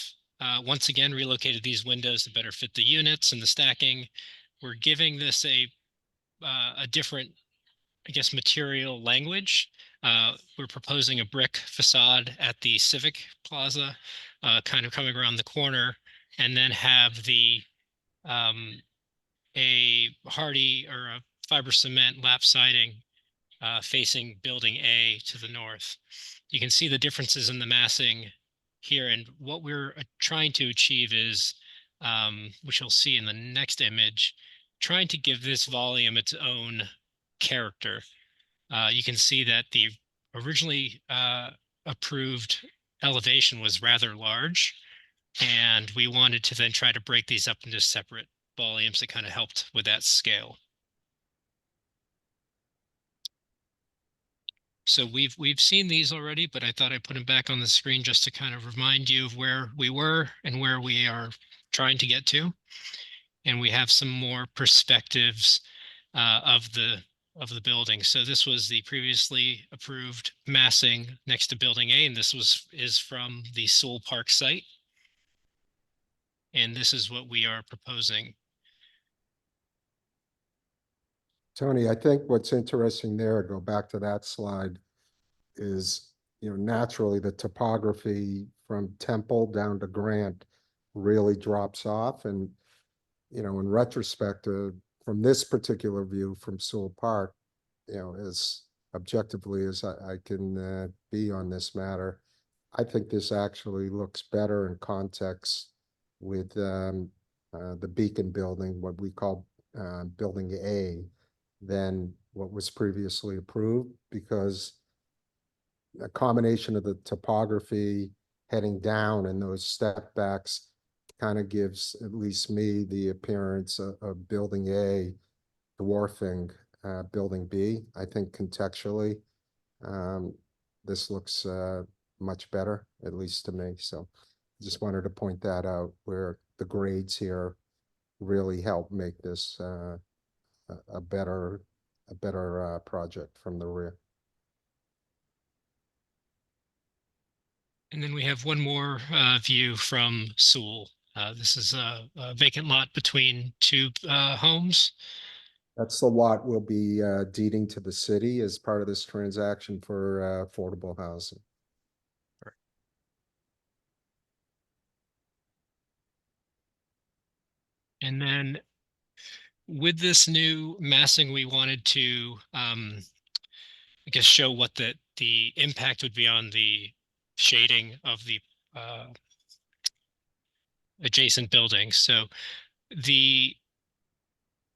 once again relocated these windows to better fit the units and the stacking. We're giving this a different, I guess, material language. We're proposing a brick facade at the Civic Plaza, kind of coming around the corner, and then have a hardy or a fiber cement lap siding facing building A to the north. You can see the differences in the massing here, and what we're trying to achieve is, which you'll see in the next image, trying to give this volume its own character. You can see that the originally approved elevation was rather large, and we wanted to then try to break these up into separate volumes that kind of helped with that scale. So we've seen these already, but I thought I'd put them back on the screen just to kind of remind you of where we were and where we are trying to get to. And we have some more perspectives of the of the building. So this was the previously approved massing next to Building A, and this is from the Sewell Park site. And this is what we are proposing. Tony, I think what's interesting there, go back to that slide, is, naturally the topography from Temple down to Grant really drops off. And, in retrospect, from this particular view from Sewell Park, as objectively as I can be on this matter, I think this actually looks better in context with the Beacon building, what we call Building A, than what was previously approved, because a combination of the topography heading down and those step backs kind of gives at least me the appearance of Building A dwarfing Building B. I think contextually, this looks much better, at least to me. So just wanted to point that out, where the grades here really help make this a better project from the rear. And then we have one more view from Sewell. This is a vacant lot between two homes. That's the lot we'll be deeding to the city as part of this transaction for affordable housing. And then with this new massing, we wanted to, I guess, show what the impact would be on the shading of the adjacent buildings. So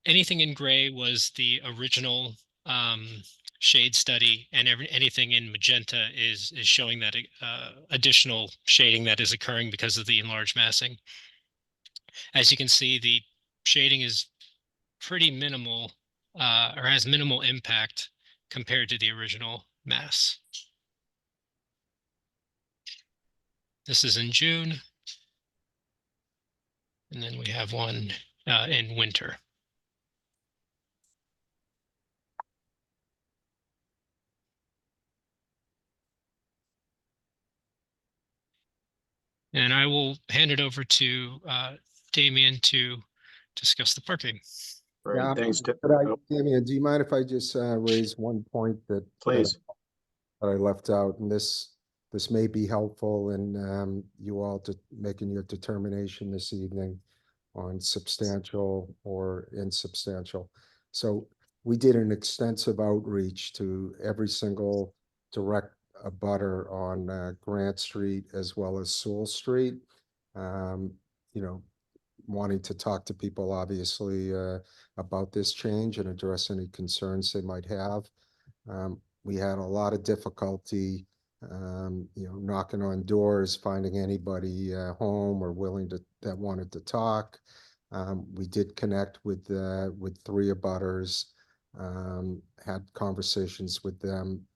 anything in gray was the original shade study, and anything in magenta is showing that additional shading that is occurring because of the enlarged massing. As you can see, the shading is pretty minimal, or has minimal impact compared to the original mass. This is in June. And then we have one in winter. And I will hand it over to Damien to discuss the parking. Yeah, Thanks. Damien, do you mind if I just raise one point that Please. that I left out? And this may be helpful in you all making your determination this evening on substantial or insubstantial. So we did an extensive outreach to every single direct abutter on Grant Street as well as Sewell Street. Wanting to talk to people obviously about this change and address any concerns they might have. We had a lot of difficulty knocking on doors, finding anybody home or willing that wanted to talk. We did connect with 3 abutters, had conversations with them.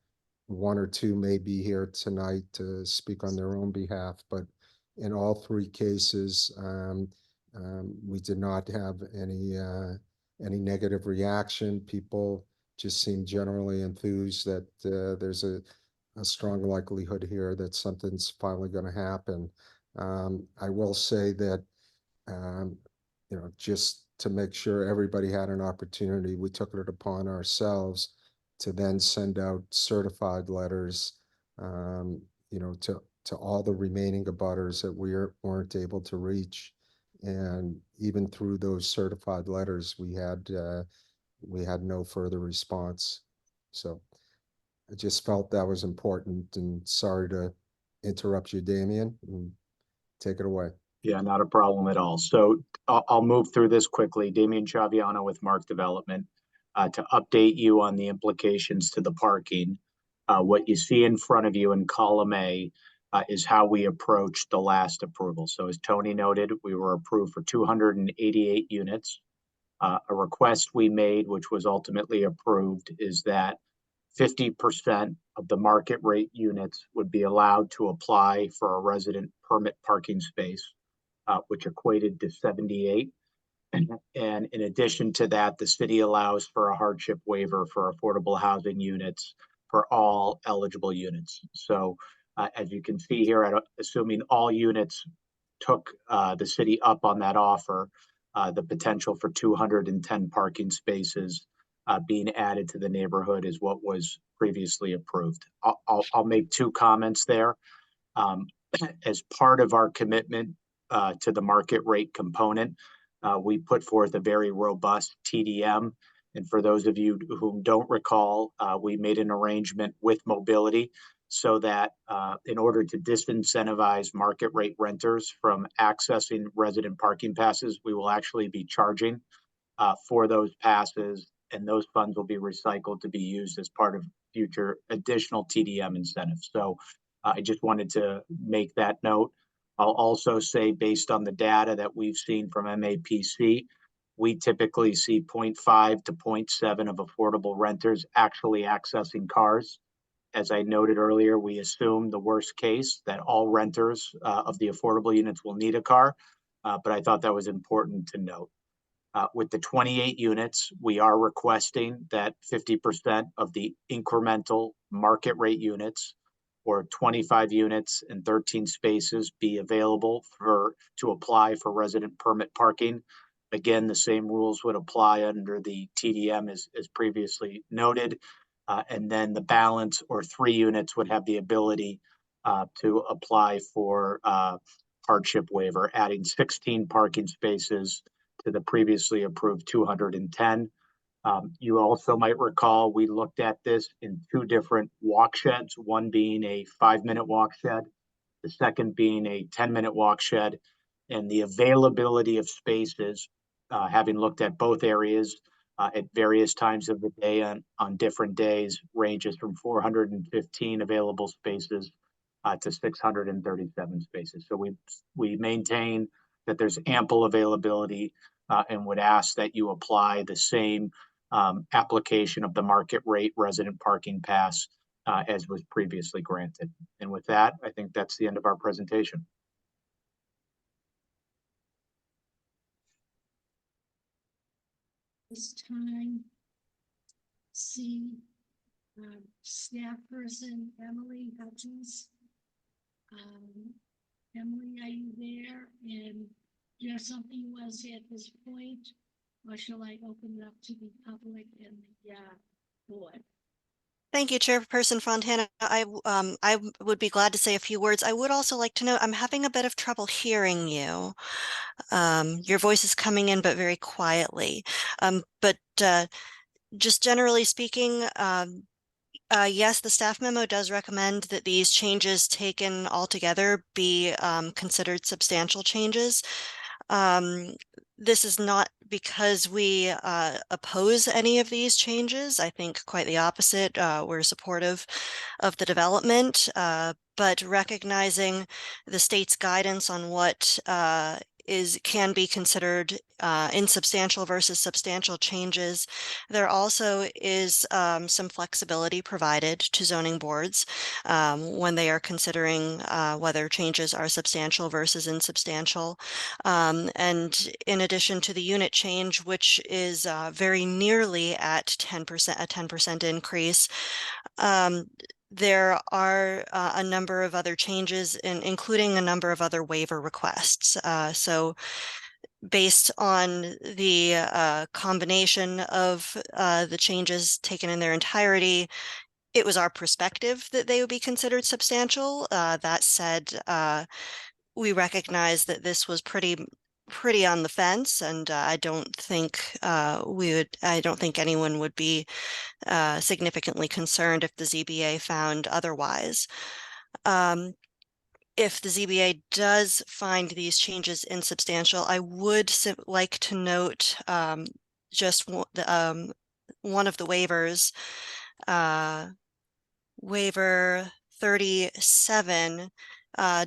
1 or 2 may be here tonight to speak on their own behalf, but in all 3 cases, we did not have any negative reaction. People just seemed generally enthused that there's a strong likelihood here that something's finally going to happen. I will say that, just to make sure everybody had an opportunity, we took it upon ourselves to then send out certified letters, to all the remaining abutters that we weren't able to reach. And even through those certified letters, we had no further response. So I just felt that was important, and sorry to interrupt you, Damien, and take it away. Yeah, not a problem at all. So I'll move through this quickly. Damien Chaviano with Mark Development, to update you on the implications to the parking. What you see in front of you in column A is how we approached the last approval. So as Tony noted, we were approved for 288 units. A request we made, which was ultimately approved, is that 50% of the market rate units would be allowed to apply for a resident permit parking space, which equated to 78. And in addition to that, the city allows for a hardship waiver for affordable housing units for all eligible units. So as you can see here, assuming all units took the city up on that offer, the potential for 210 parking spaces being added to the neighborhood is what was previously approved. I'll make two comments there. As part of our commitment to the market rate component, we put forth a very robust TDM. And for those of you who don't recall, we made an arrangement with Mobility so that in order to disincentivize market rate renters from accessing resident parking passes, we will actually be charging for those passes, and those funds will be recycled to be used as part of future additional TDM incentives. So I just wanted to make that note. I'll also say, based on the data that we've seen from MAPC, we typically see 0.5 to 0.7 of affordable renters actually accessing cars. As I noted earlier, we assume the worst case that all renters of the affordable units will need a car, but I thought that was important to note. With the 28 units, we are requesting that 50% of the incremental market rate units, or 25 units and 13 spaces, be available to apply for resident permit parking. Again, the same rules would apply under the TDM as previously noted. And then the balance, or 3 units, would have the ability to apply for hardship waiver, adding 16 parking spaces to the previously approved 210. You also might recall we looked at this in 2 different walk sheds, one being a 5-minute walk shed, the second being a 10-minute walk shed, and the availability of spaces, having looked at both areas at various times of the day on different days, ranges from 415 available spaces to 637 spaces. So we maintain that there's ample availability and would ask that you apply the same application of the market rate resident parking pass as was previously granted. And with that, I think that's the end of our presentation. This time, see staff person Emily Hutchins. Emily, are you there? And do you have something you want to say at this point? Or shall I open it up to the public and the board? Thank you, Chairperson Fontana. I would be glad to say a few words. I would also like to note I'm having a bit of trouble hearing you. Your voice is coming in, but very quietly. But just generally speaking, yes, the staff memo does recommend that these changes taken all together be considered substantial changes. This is not because we oppose any of these changes. I think quite the opposite. We're supportive of the development, but recognizing the state's guidance on what can be considered insubstantial versus substantial changes. There also is some flexibility provided to zoning boards when they are considering whether changes are substantial versus insubstantial. And in addition to the unit change, which is very nearly at 10%, a 10% increase, there are a number of other changes, including a number of other waiver requests. So based on the combination of the changes taken in their entirety, it was our perspective that they would be considered substantial. That said, we recognize that this was pretty on the fence, and I don't think anyone would be significantly concerned if the ZBA found otherwise. If the ZBA does find these changes insubstantial, I would like to note just one of the waivers, waiver 37,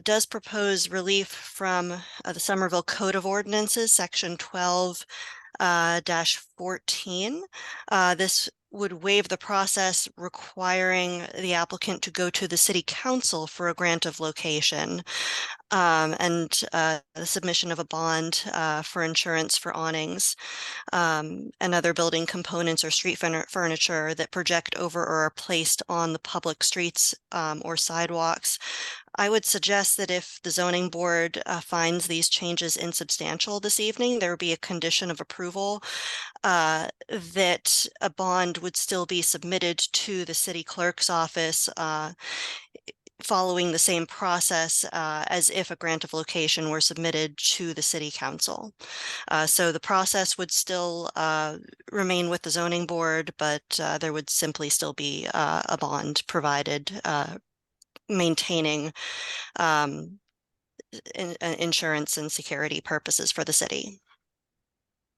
does propose relief from the Somerville Code of Ordinances, section 12-14. This would waive the process requiring the applicant to go to the city council for a grant of location, and the submission of a bond for insurance for awnings, and other building components or street furniture that project over or are placed on the public streets or sidewalks. I would suggest that if the zoning board finds these changes insubstantial this evening, there would be a condition of approval that a bond would still be submitted to the city clerk's office following the same process as if a grant of location were submitted to the city council. So the process would still remain with the zoning board, but there would simply still be a bond provided maintaining insurance and security purposes for the city.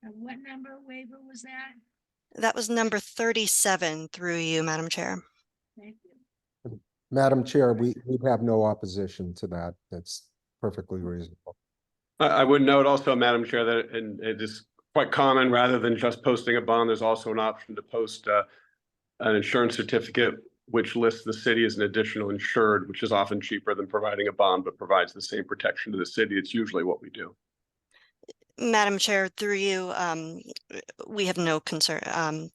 What number waiver was that? That was number 37 through you, Madam Chair. Thank you. Madam Chair, we'd have no opposition to that. That's perfectly reasonable. I would note also, Madam Chair, that and it is quite common, rather than just posting a bond, there's also an option to post an insurance certificate which lists the city as an additional insured, which is often cheaper than providing a bond, but provides the same protection to the city. It's usually what we do. Madam Chair, through you, we have no concern.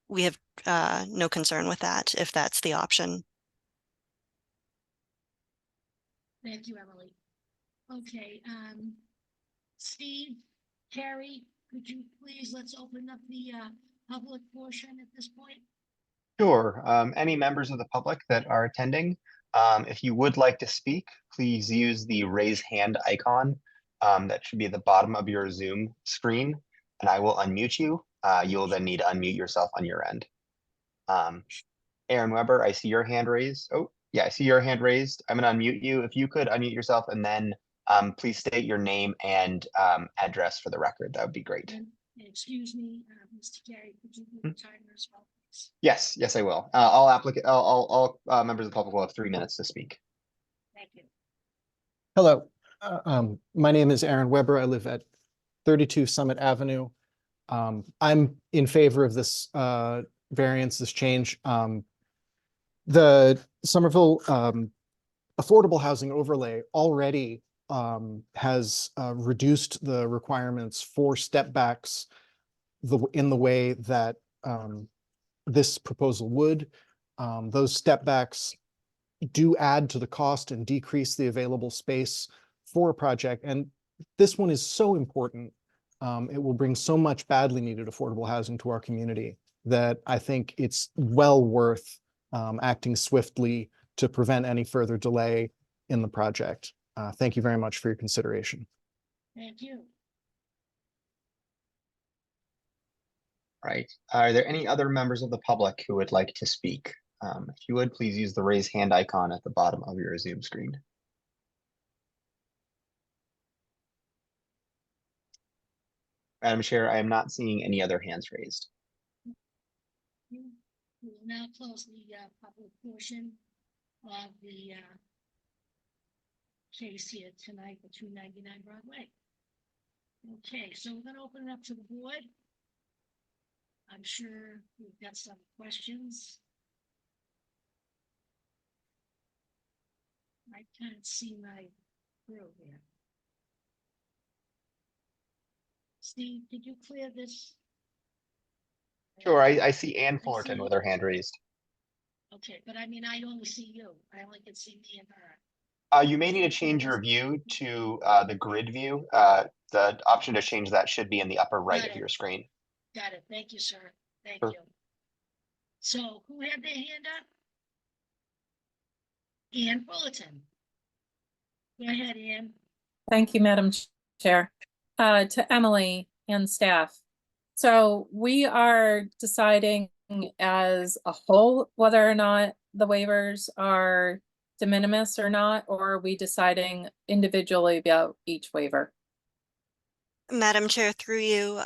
We have no concern with that, if that's the option. Thank you, Emily. Okay, Steve, Carrie, could you please, let's open up the public portion at this point. Sure. Any members of the public that are attending, if you would like to speak, please use the raise hand icon that should be at the bottom of your Zoom screen, and I will unmute you. You'll then need to unmute yourself on your end. Aaron Weber, I see your hand raised. Oh, yeah, I see your hand raised. I'm going to unmute you. If you could unmute yourself and then please state your name and address for the record, that would be great. And excuse me, Mr. Carey, could you do the timer as well, please? Yes, yes, I will. All members of the public will have 3 minutes to speak. Thank you. Hello, my name is Aaron Weber. I live at 32 Summit Avenue. I'm in favor of this variance, this change. The Somerville affordable housing overlay already has reduced the requirements for step backs in the way that this proposal would. Those step backs do add to the cost and decrease the available space for a project. And this one is so important. It will bring so much badly needed affordable housing to our community that I think it's well worth acting swiftly to prevent any further delay in the project. Thank you very much for your consideration. Thank you. Right. Are there any other members of the public who would like to speak? If you would, please use the raise hand icon at the bottom of your Zoom screen. Madam Chair, I am not seeing any other hands raised. We will now close the public portion of the case here tonight for 299 Broadway. Okay, so we're going to open it up to the board. I'm sure we've got some questions. I can't see my through here. Steve, did you clear this? Sure, I see Ann Fullerton with her hand raised. Okay, but I mean, I only see you. I only can see me and her. You may need to change your view to the grid view. The option to change that should be in the upper right of your screen. Got it. Thank you, sir. Thank Sure. you. So who had their hand up? Ann Fullerton. Go ahead, Ann. Thank you, Madam Chair. To Emily and staff. So we are deciding as a whole whether or not the waivers are de minimis or not, or are we deciding individually about each waiver? Madam Chair, through you,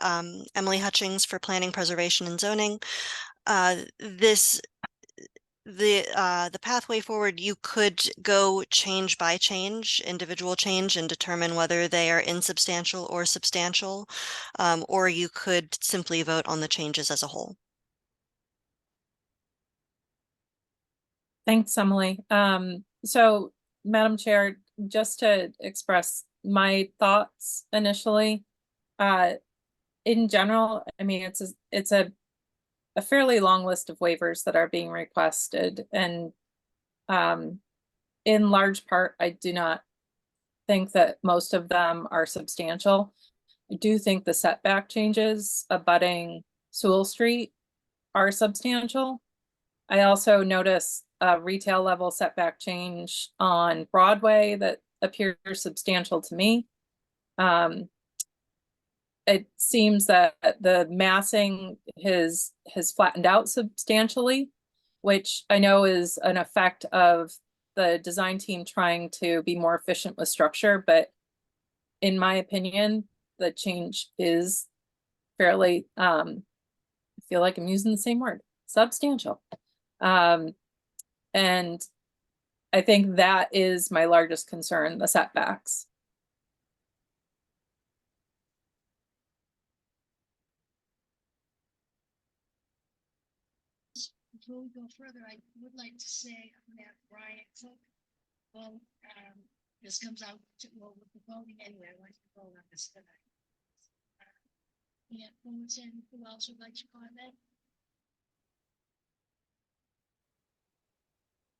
Emily Hutchings for Planning, Preservation and Zoning. The pathway forward, you could go change by change, individual change, and determine whether they are insubstantial or substantial, or you could simply vote on the changes as a whole. Thanks, Emily. So Madam Chair, just to express my thoughts initially, in general, I mean, it's a fairly long list of waivers that are being requested, and in large part, I do not think that most of them are substantial. I do think the setback changes abutting Sewell Street are substantial. I also noticed a retail level setback change on Broadway that appears substantial to me. It seems that the massing has flattened out substantially, which I know is an effect of the design team trying to be more efficient with structure, but in my opinion, the change is fairly, I feel like I'm using the same word, substantial. And I think that is my largest concern, the setbacks. Before we go further, I would like to say that Brian Cook, well, this comes out to, well, with the voting anyway, I want to vote on this tonight. And who else would like to comment?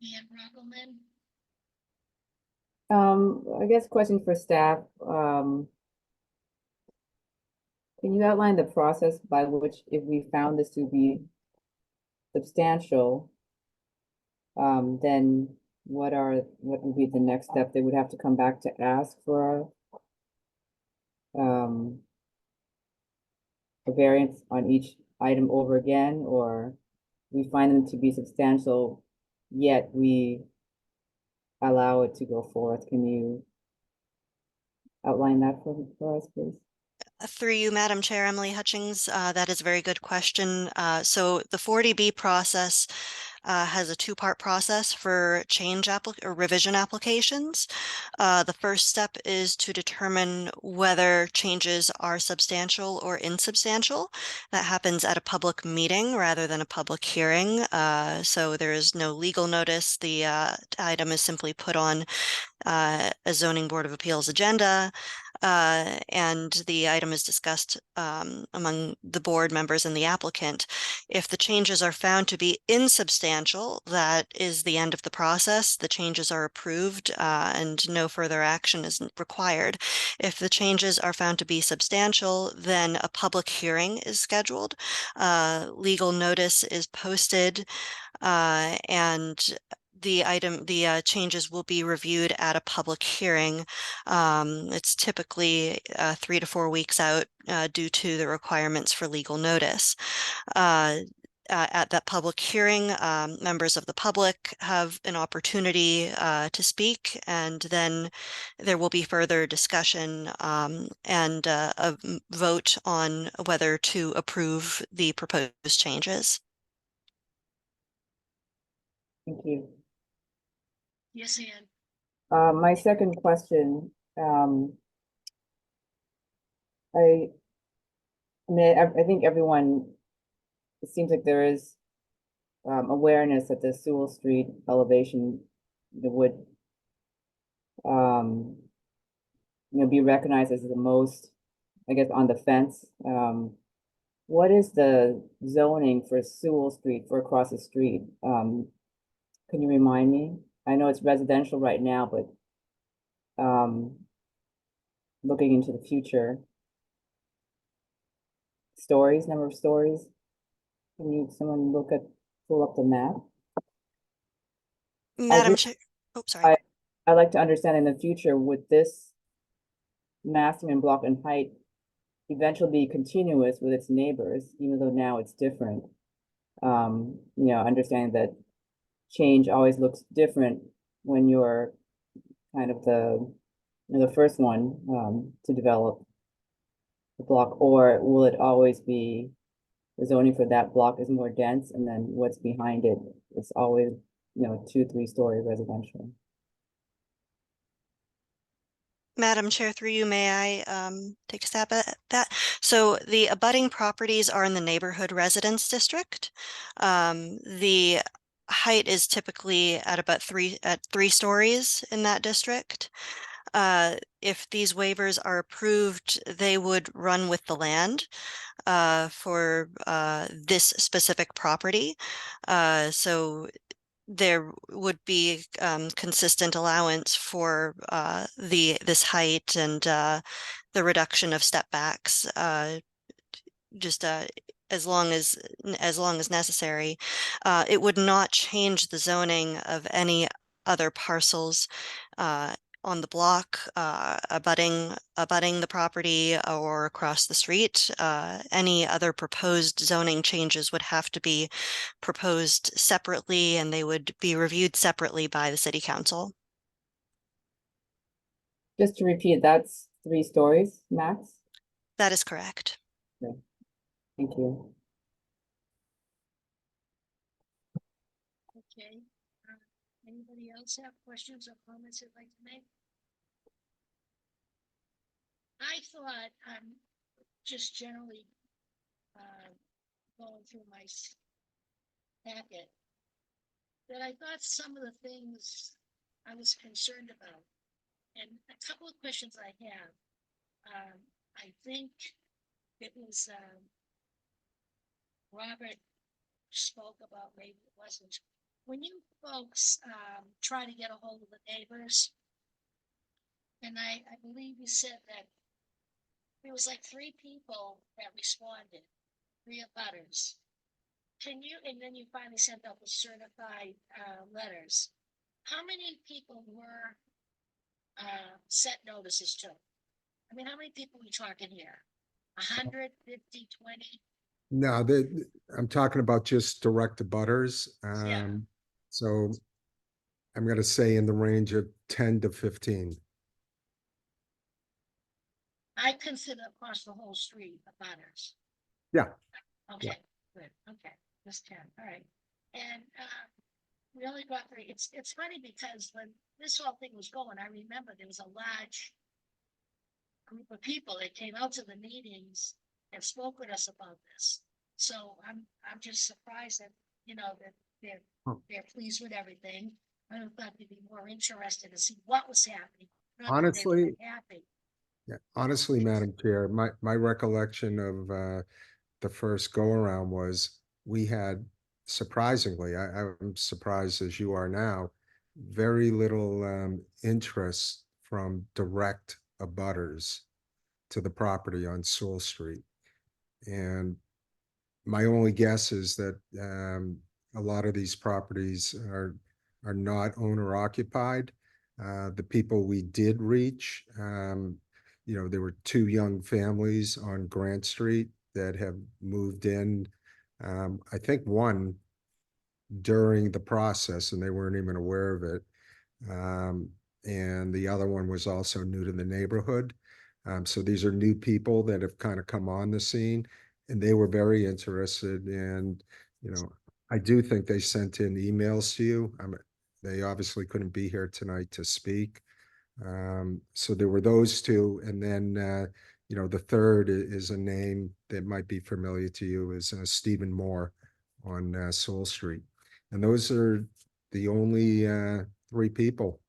Ian Rockelman? I guess question for staff. Can you outline the process by which, if we found this to be substantial, then what would be the next step? They would have to come back to ask for a variance on each item over again, or we find them to be substantial, yet we allow it to go forth. Can you outline that for us, please? Through you, Madam Chair, Emily Hutchings, that is a very good question. So the 40B process has a two-part process for change or revision applications. The first step is to determine whether changes are substantial or insubstantial. That happens at a public meeting rather than a public hearing. So there is no legal notice. The item is simply put on a zoning board of appeals agenda, and the item is discussed among the board members and the applicant. If the changes are found to be insubstantial, that is the end of the process. The changes are approved and no further action is required. If the changes are found to be substantial, then a public hearing is scheduled. Legal notice is posted, and the changes will be reviewed at a public hearing. It's typically 3 to 4 weeks out due to the requirements for legal notice. At that public hearing, members of the public have an opportunity to speak, and then there will be further discussion and a vote on whether to approve the proposed changes. Thank you. Yes, Ann. My second question, I think everyone, it seems like there is awareness that the Sewell Street elevation would be recognized as the most, I guess, on the fence. What is the zoning for Sewell Street for across the street? Can you remind me? I know it's residential right now, but looking into the future, number of stories. Can someone pull up the map? Madam Chair, oh, sorry. I'd like to understand in the future, would this massing and block and height eventually be continuous with its neighbors, even though now it's different? Understanding that change always looks different when you're kind of the first one to develop the block, or will it always be the zoning for that block is more dense, and then what's behind it is always 2-3 story residential? Madam Chair, through you, may I take a stab at that? So the abutting properties are in the neighborhood residence district. The height is typically at about three stories in that district. If these waivers are approved, they would run with the land for this specific property. So there would be consistent allowance for this height and the reduction of step backs, just as long as necessary. It would not change the zoning of any other parcels on the block abutting the property or across the street. Any other proposed zoning changes would have to be proposed separately, and they would be reviewed separately by the city council. Just to repeat, that's 3 stories max? That is correct. Okay. Thank you. Okay. Anybody else have questions or comments they'd like to make? I thought, just generally going through my packet, that I thought some of the things I was concerned about, and a couple of questions I have. I think it was Robert spoke about, maybe it wasn't. When you folks try to get a hold of the neighbors, and I believe you said that there was like 3 people that responded, 3 abutters. Can you, and then you finally sent out the certified letters. How many people were sent notices to? I mean, how many people are we talking here? 100, 50, 20? No, I'm talking about just direct abutters. So I'm gonna say in the range of 10 to 15. I consider across the whole street abutters. Yeah. Okay, good. Okay, just 10. All right. And we only got 3. It's funny because when this whole thing was going, I remember there was a large group of people that came out to the meetings and spoke with us about this. So I'm just surprised that, you know, that they're pleased with everything. I thought they'd be more interested to see what was happening. Not that they were Honestly, happy. yeah, honestly, Madam Chair, my recollection of the first go around was we had, surprisingly, I'm surprised as you are now, very little interest from direct abutters to the property on Sewell Street. And my only guess is that a lot of these properties are not owner occupied. The people we did reach, you know, there were 2 young families on Grant Street that have moved in. I think one during the process, and they weren't even aware of it. And the other one was also new to the neighborhood. So these are new people that have kind of come on the scene, and they were very interested. And, you know, I do think they sent in emails to you. They obviously couldn't be here tonight to speak. So there were those 2, and then you know, the third is a name that might be familiar to you, is Stephen Moore on Sewell Street. And those are the only 3 people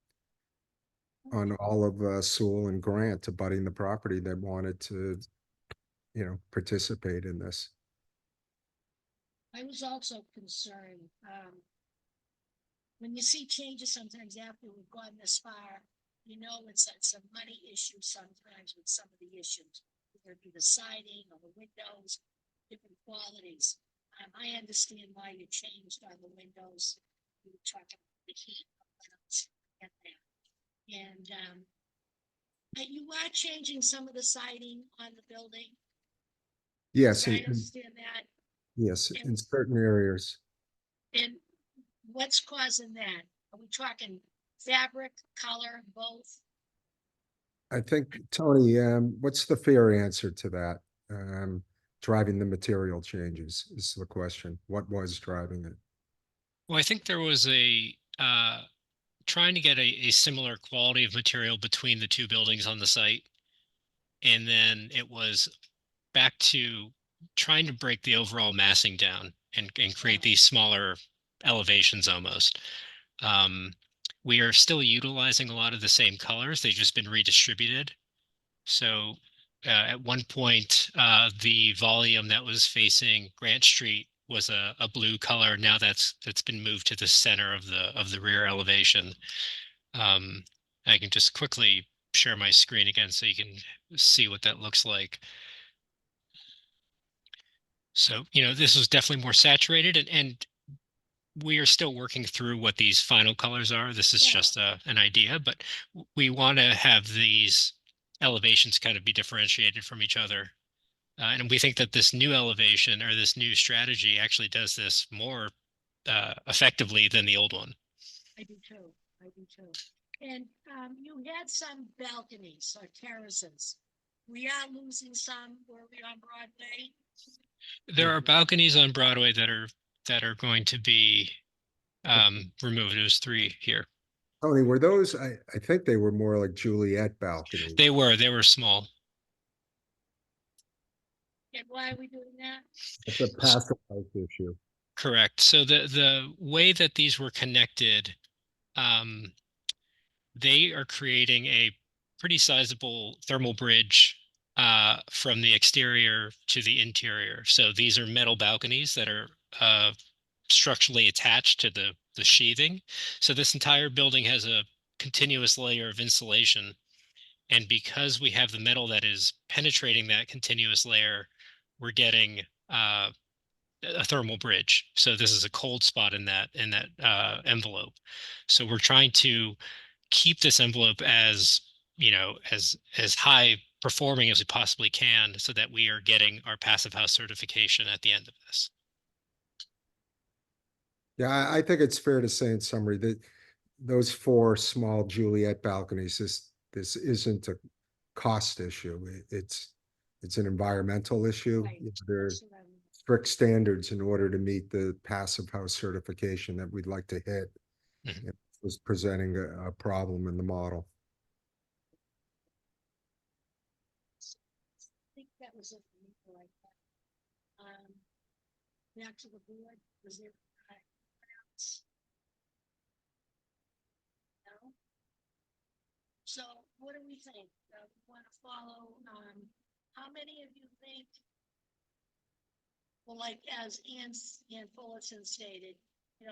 on all of Sewell and Grant abutting the property that wanted to, you know, participate in this. I was also concerned, when you see changes sometimes after we've gone this far, you know, it's a money issue sometimes with some of the issues, whether it be the siding or the windows, different qualities. I understand why you changed on the windows. We were talking about the heat. And you are changing some of the siding on the building. Yes. I understand that. Yes, in certain areas. And what's causing that? Are we talking fabric, color, both? I think, Tony, what's the fair answer to that? Driving the material changes is the question. What was driving it? Well, I think there was trying to get a similar quality of material between the 2 buildings on the site. And then it was back to trying to break the overall massing down and create these smaller elevations almost. We are still utilizing a lot of the same colors. They've just been redistributed. So at one point, the volume that was facing Grant Street was a blue color. Now that's been moved to the center of the rear elevation. I can just quickly share my screen again so you can see what that looks like. So, this was definitely more saturated, and we are still working through what these final colors are. This is just an idea, but we want to have these elevations kind of be differentiated from each other. And we think that this new elevation or this new strategy actually does this more effectively than the old one. I do too. I do too. And you had some balconies or terraces. We are losing some. Were we on Broadway? There are balconies on Broadway that are going to be removed. There's 3 here. Tony, were those, I think they were more like Juliet balconies. They were small. And why are we doing that? It's a passive house issue. Correct. So the way that these were connected, they are creating a pretty sizable thermal bridge from the exterior to the interior. So these are metal balconies that are structurally attached to the sheathing. So this entire building has a continuous layer of insulation. And because we have the metal that is penetrating that continuous layer, we're getting a thermal bridge. So this is a cold spot in that envelope. So we're trying to keep this envelope as as high performing as we possibly can, so that we are getting our passive house certification at the end of this. Yeah, I think it's fair to say in summary that those 4 small Juliet balconies, this isn't a cost issue. It's an environmental issue. Right. There are strict standards in order to meet the passive house certification that we'd like to hit. Mhm. It was presenting a problem in the model. I think that was it for me for like that. Back to the board. Was there anyone else? No? So what do we think? We want to follow, how many of you think, well, like as Ann Fullerton stated,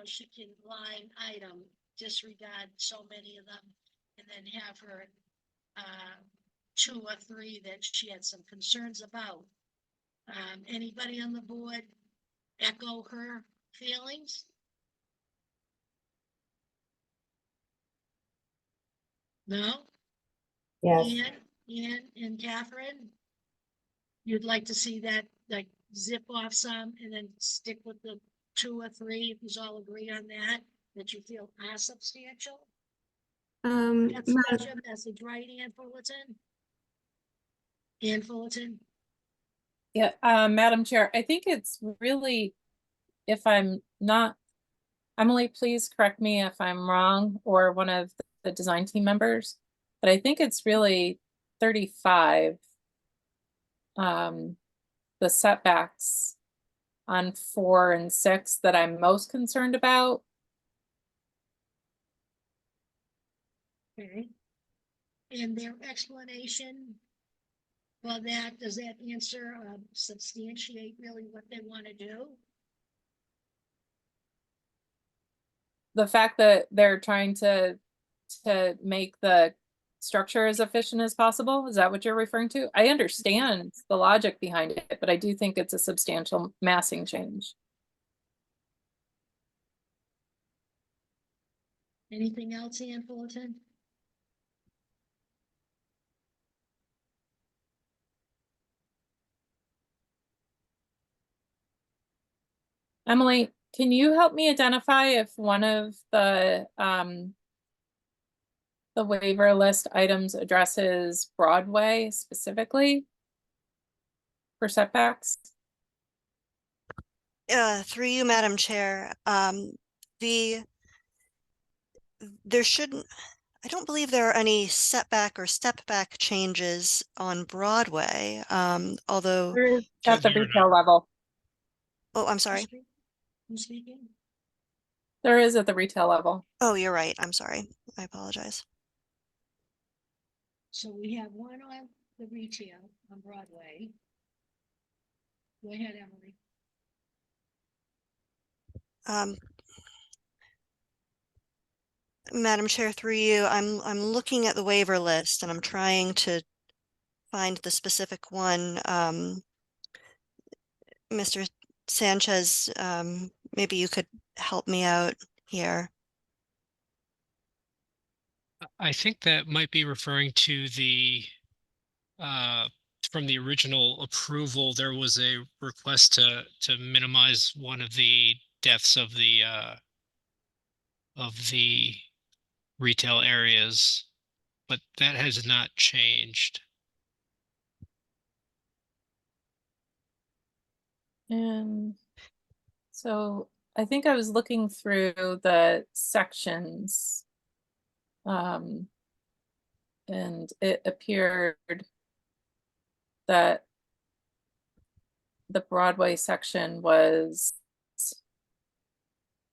she can line item, disregard so many of them, and then have her 2 or 3 that she had some concerns about. Anybody on the board echo her feelings? No? Yes. Ian and Catherine? You'd like to see that, like, zip off some and then stick with the 2 or 3, if you all agree on that you feel are substantial? That's your message, right, Ann Fullerton? Ann Fullerton? Yeah, Madam Chair, I think it's really, if I'm not, Emily, please correct me if I'm wrong, or one of the design team members, but I think it's really 35. The setbacks on 4 and 6 that I'm most concerned about. Okay. And their explanation for that, does that answer substantiate really what they want to do? The fact that they're trying to make the structure as efficient as possible, is that what you're referring to? I understand the logic behind it, but I do think it's a substantial massing change. Anything else, Ann Fullerton? Emily, can you help me identify if one of the waiver list items addresses Broadway specifically for setbacks? Through you, Madam Chair, there shouldn't, I don't believe there are any setback or step back changes on Broadway, although. There is at the retail level. Oh, I'm sorry. Who's speaking? There is at the retail level. Oh, you're right. I'm sorry. I apologize. So we have one on the retail on Broadway. Go ahead, Emily. Madam Chair, through you, I'm looking at the waiver list and I'm trying to find the specific one. Mr. Sanchez, maybe you could help me out here. I think that might be referring to the from the original approval, there was a request to minimize one of the depths of the retail areas, but that has not changed. And so I think I was looking through the sections. And it appeared that the Broadway section was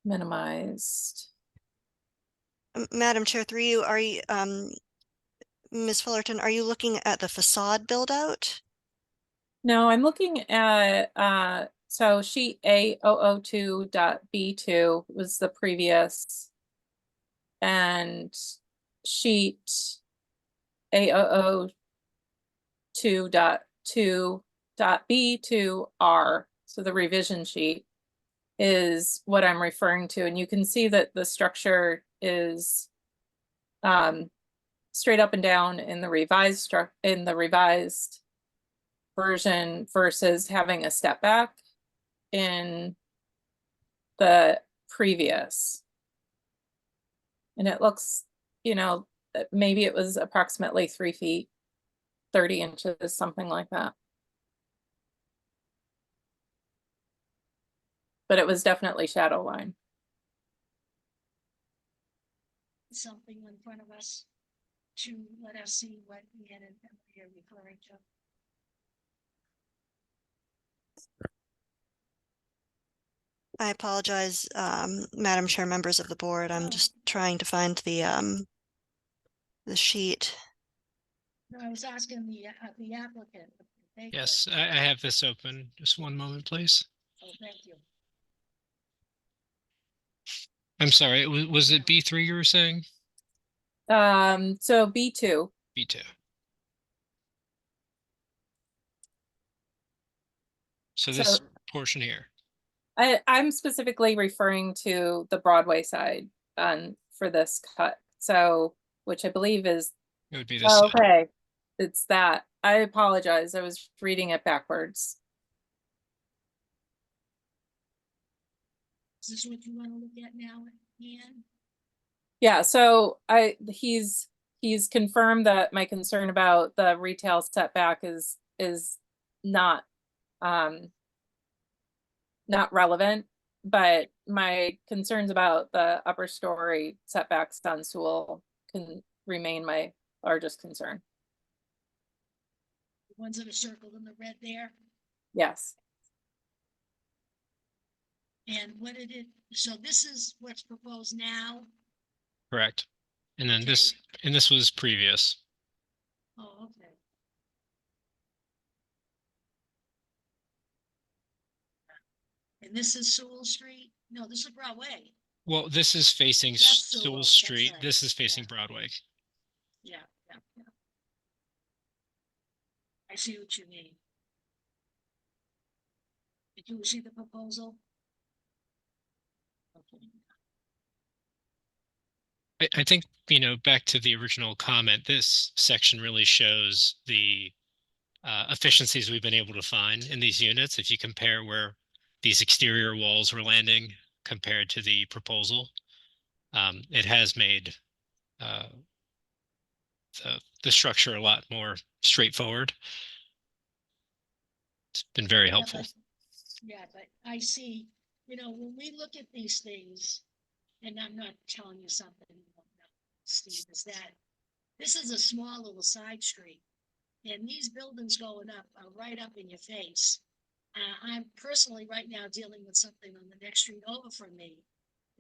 minimized. Madam Chair, through you, are you, Ms. Fullerton, are you looking at the facade build out? No, I'm looking at so sheet A002.B2 was the previous, and sheet A002.2.B2R, so the revision sheet, is what I'm referring to. And you can see that the structure is straight up and down in the revised version versus having a step back in the previous. And it looks, you know, maybe it was approximately 3 feet, 30 inches, something like that. But it was definitely shadow line. Something in front of us to let us see what Ian and Emily are referring to. I apologize, Madam Chair, members of the board. I'm just trying to find the sheet. No, I was asking the applicant. Yes, I have this open. Just one moment, please. Oh, thank you. I'm sorry, was it B3 you were saying? So B2. B2. So this portion here. I'm specifically referring to the Broadway side for this cut. So, which I believe is, it would be this side. Okay, it's that. I apologize. I was reading it backwards. Is this what you want to look at now, Ian? Yeah, so he's confirmed that my concern about the retail setback is not not relevant, but my concerns about the upper story setbacks on Sewell can remain my largest concern. The ones that are circled in the red there. Yes. And what did it, so this is what's proposed now? Correct. And then this was previous. Oh, okay. And this is Sewell Street? No, this is Broadway. Well, this is facing That's Sewell Sewell, Street. that's right. This is facing Broadway. Yeah. I see what you mean. Did you see the proposal? Okay. I think, you know, back to the original comment, this section really shows the efficiencies we've been able to find in these units. If you compare where these exterior walls were landing compared to the proposal, it has made the structure a lot more straightforward. It's been very helpful. Yeah, but I see, you know, when we look at these things, and I'm not telling you something you don't know, Steve, is that this is a small little side street, and these buildings going up are right up in your face. I'm personally right now dealing with something on the next street over from me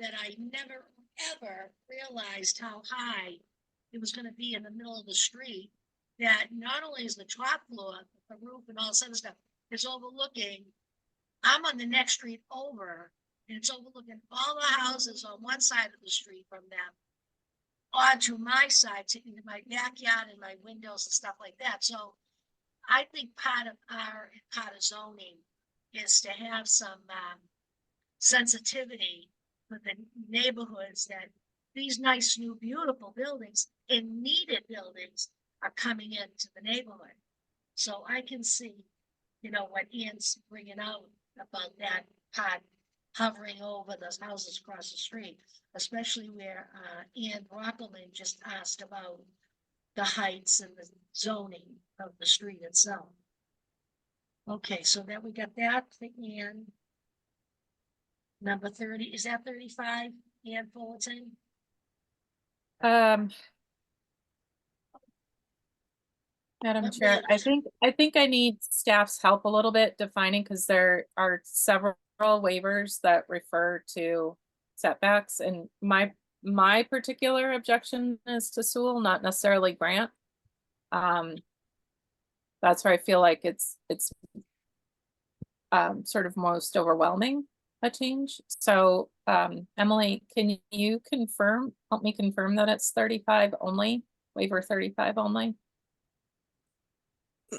that I never, ever realized how high it was gonna be in the middle of the street. That not only is the top floor, the roof and all this other stuff is overlooking. I'm on the next street over, and it's overlooking all the houses on one side of the street from them onto my side, to into my backyard and my windows and stuff like that. So I think part of zoning is to have some sensitivity for the neighborhoods, that these nice, new, beautiful buildings and needed buildings are coming into the neighborhood. So I can see, what Ian's bringing out about that part hovering over those houses across the street, especially where Ian Rockelman just asked about the heights and the zoning of the street itself. Okay, so that we got that for Ian. Number 30, is that 35, Ian Fullerton? Madam What Chair, I think I need staff's help a little bit defining, because there are several waivers that refer to setbacks, and my particular objection is to Sewell, not necessarily Grant. That's where I feel like it's sort of most overwhelming a change. So Emily, can you help me confirm that it's 35 only, waiver 35 only?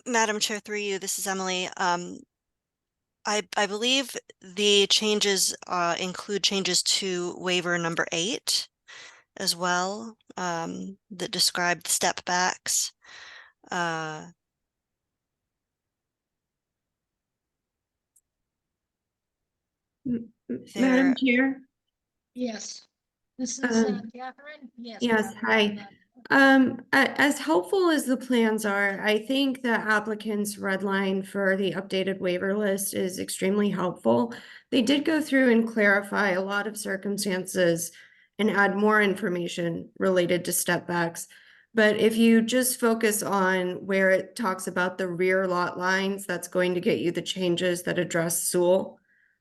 Madam Chair, through you, this is Emily. I believe the changes include changes to waiver number 8 as well, that describe the step backs. Madam Chair? Yes. This is Catherine? Yes. Yes, Catherine. hi. As helpful as the plans are, I think the applicant's red line for the updated waiver list is extremely helpful. They did go through and clarify a lot of circumstances and add more information related to step backs. But if you just focus on where it talks about the rear lot lines, that's going to get you the changes that address Sewell,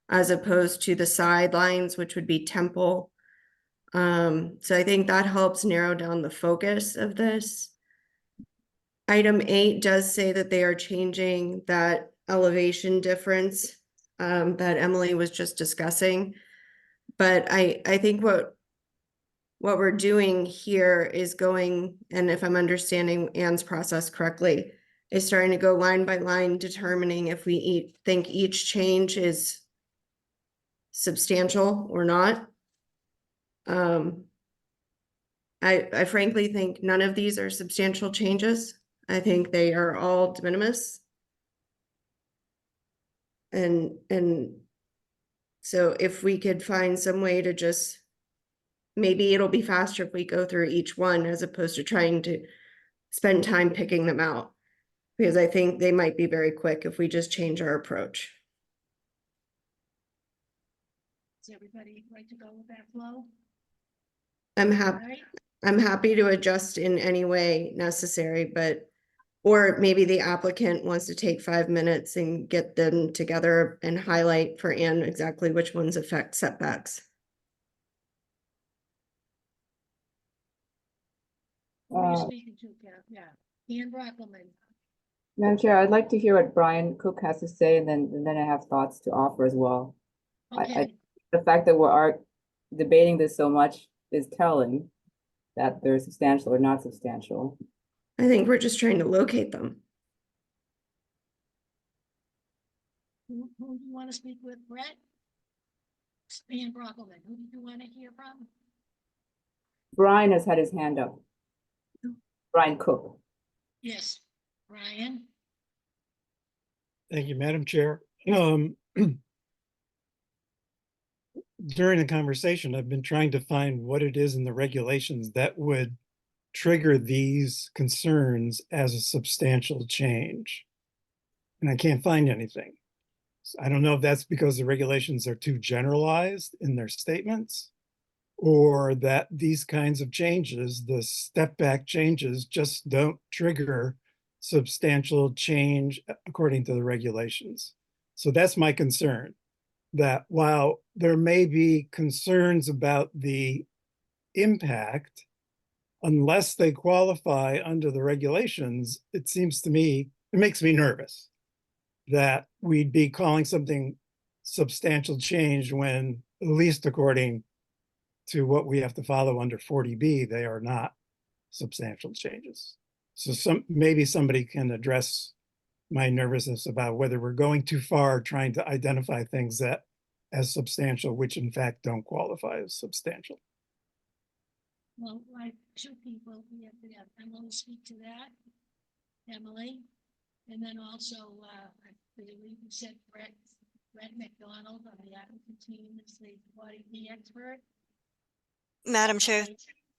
as opposed to the sidelines, which would be Temple. So I think that helps narrow down the focus of this. Item 8 does say that they are changing that elevation difference that Emily was just discussing. But I think what we're doing here is going, and if I'm understanding Anne's process correctly, is starting to go line by line, determining if we think each change is substantial or not. I frankly think none of these are substantial changes. I think they are all de minimis. And so if we could find some way to just, maybe it'll be faster if we go through each one as opposed to trying to spend time picking them out. Because I think they might be very quick if we just change our approach. Does everybody like to go with that flow? I'm Right? happy to adjust in any way necessary, or maybe the applicant wants to take 5 minutes and get them together and highlight for Anne exactly which ones affect setbacks. Who are you speaking to, Kath? Yeah, Ian Rockelman. Madam Chair, I'd like to hear what Brian Cook has to say, and then I have thoughts to offer as well. Okay. The fact that we're debating this so much is telling that they're substantial or not substantial. I think we're just trying to locate them. Who do you want to speak with, Brett? Ian Rockelman, who do you want to hear from? Brian has had his hand up. Brian Cook. Yes, Brian. Thank you, Madam Chair. During the conversation, I've been trying to find what it is in the regulations that would trigger these concerns as a substantial change. And I can't find anything. So I don't know if that's because the regulations are too generalized in their statements, or that these kinds of changes, the step back changes, just don't trigger substantial change according to the regulations. So that's my concern. that while there may be concerns about the impact, unless they qualify under the regulations, it seems to me, it makes me nervous that we'd be calling something substantial change when, at least according to what we have to follow under 40B, they are not substantial changes. So maybe somebody can address my nervousness about whether we're going too far trying to identify things that as substantial, which in fact don't qualify as substantial. Well, like two people, we have Emily speak to that. Emily, and then also, I believe you said Brett McDonald on the applicant team is the 40B expert. Madam Chair,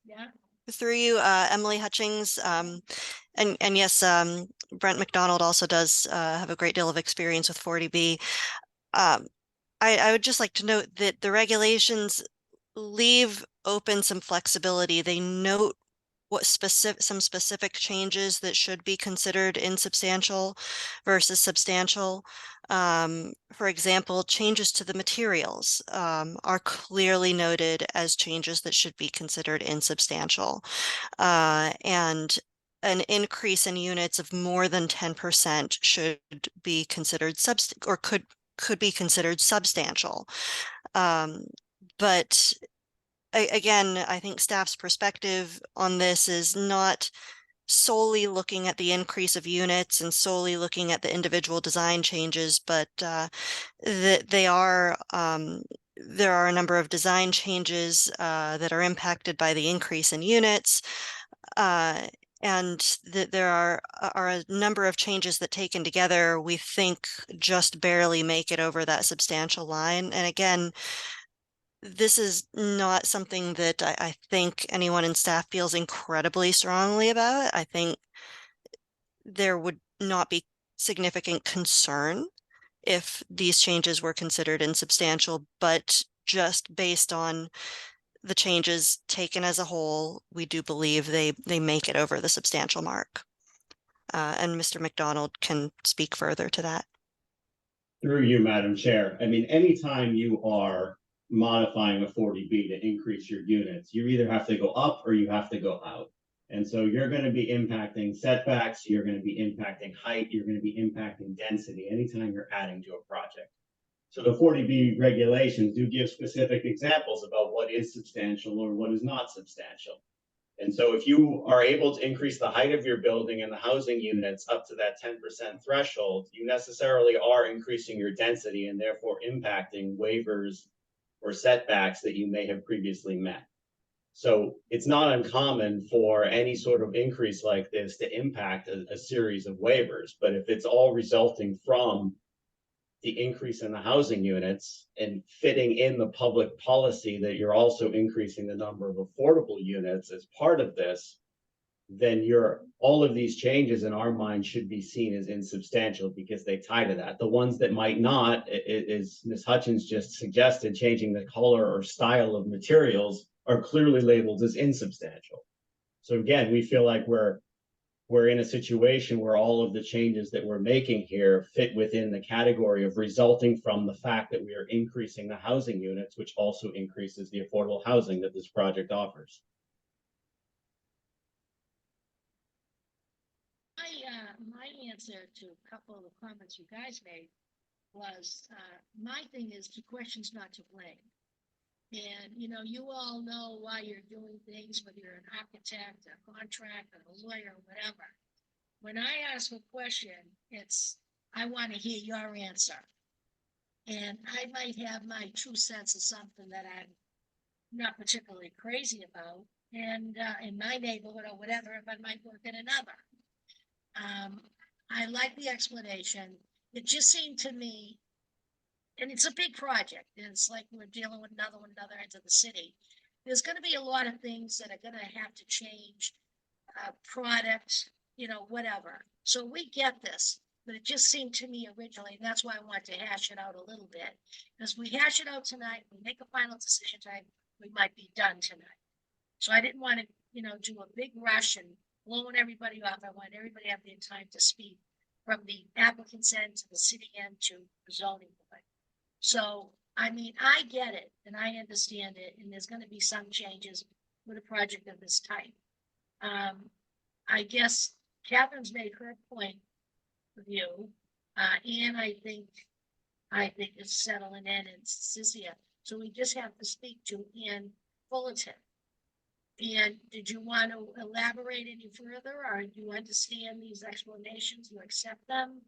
Yeah. through you, Emily Hutchings, and yes, Brent McDonald also does have a great deal of experience with 40B. I would just like to note that the regulations leave open some flexibility. They note what some specific changes that should be considered insubstantial versus substantial. For example, changes to the materials are clearly noted as changes that should be considered insubstantial. And an increase in units of more than 10% should be considered could be considered substantial. But again, I think staff's perspective on this is not solely looking at the increase of units and solely looking at the individual design changes, but there are a number of design changes that are impacted by the increase in units. And that there are a number of changes that taken together, we think just barely make it over that substantial line. And again, this is not something that I think anyone in staff feels incredibly strongly about. I think there would not be significant concern if these changes were considered insubstantial, but just based on the changes taken as a whole, we do believe they make it over the substantial mark. And Mr. McDonald can speak further to that. Through you, Madam Chair. I mean, anytime you are modifying a 40B to increase your units, you either have to go up or you have to go out. And so you're going to be impacting setbacks, you're going to be impacting height, you're going to be impacting density anytime you're adding to a project. So the 40B regulations do give specific examples about what is substantial or what is not substantial. And so if you are able to increase the height of your building and the housing units up to that 10% threshold, you necessarily are increasing your density and therefore impacting waivers or setbacks that you may have previously met. So it's not uncommon for any sort of increase like this to impact a series of waivers. But if it's all resulting from the increase in the housing units and fitting in the public policy that you're also increasing the number of affordable units as part of this, then all of these changes in our mind should be seen as insubstantial because they tie to that. The ones that might not, as Ms. Hutchins just suggested, changing the color or style of materials, are clearly labeled as insubstantial. So again, we feel like we're in a situation where all of the changes that we're making here fit within the category of resulting from the fact that we are increasing the housing units, which also increases the affordable housing that this project offers. My answer to a couple of the comments you guys made was, my thing is the question's not to blame. And, you all know why you're doing things, whether you're an architect, a contractor, a lawyer, whatever. When I ask a question, I want to hear your answer. And I might have my true sense of something that I'm not particularly crazy about. And in my neighborhood or whatever, if I might work in another. I like the explanation. It just seemed to me, and it's a big project. It's like we're dealing with another end of the city. There's going to be a lot of things that are going to have to change, products, whatever. So we get this, but it just seemed to me originally, and that's why I want to hash it out a little bit. Because we hash it out tonight, we make a final decision tonight, we might be done tonight. So I didn't want to, do a big rush and blowing everybody off. I want everybody to have the time to speak from the applicant's end to the city end to the zoning board. So I mean, I get it and I understand it, and there's gonna be some changes with a project of this type. I guess Catherine's made her point of view, and I think it's settling in and Cecilia. So we just have to speak to Ann Fullerton. And did you want to elaborate any further, or do you understand these explanations, you accept them?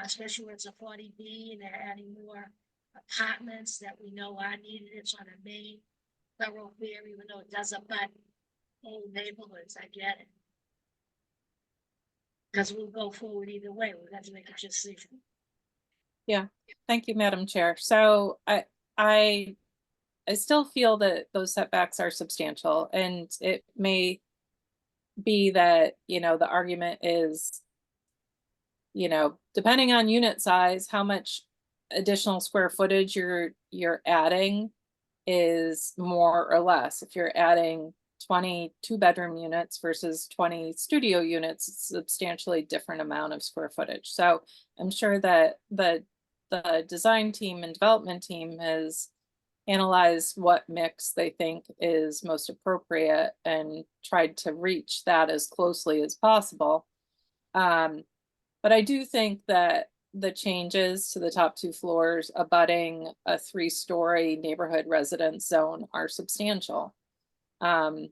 Especially when it's a 40B and they're adding more apartments that we know are needed. It's on a main thoroughfare, even though it does abut old neighborhoods. I get it. Because we'll go forward either way. We'll have to make a decision. Yeah, thank you, Madam Chair. So I still feel that those setbacks are substantial, and it may be that, you know, the argument is, you know, depending on unit size, how much additional square footage you're adding is more or less. If you're adding 20 2-bedroom units versus 20 studio units, it's a substantially different amount of square footage. So I'm sure that the design team and development team has analyzed what mix they think is most appropriate and tried to reach that as closely as possible. But I do think that the changes to the top 2 floors abutting a 3-story neighborhood residence zone are substantial. And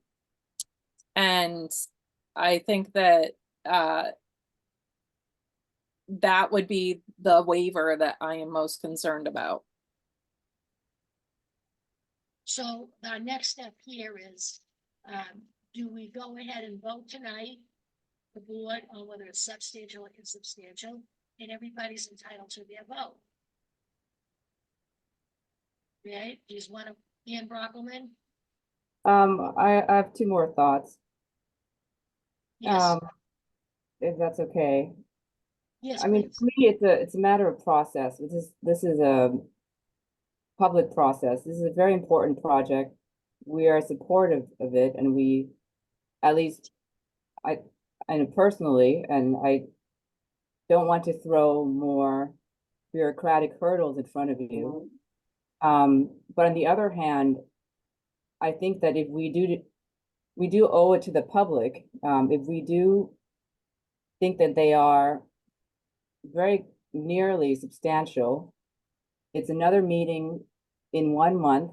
I think that that would be the waiver that I am most concerned about. So our next step here is, do we go ahead and vote tonight, the board, on whether it's substantial or insubstantial, and everybody's entitled to their vote? Right? Do you just want to, Ann Brockelman? I have 2 more thoughts. Yes. If that's okay. Yes, I mean, please. for me, it's a matter of process. This is a public process. This is a very important project. We are supportive of it, and we, at least I personally, and I don't want to throw more bureaucratic hurdles in front of you. But on the other hand, I think that if we do owe it to the public, if we do think that they are very nearly substantial, it's another meeting in 1 month,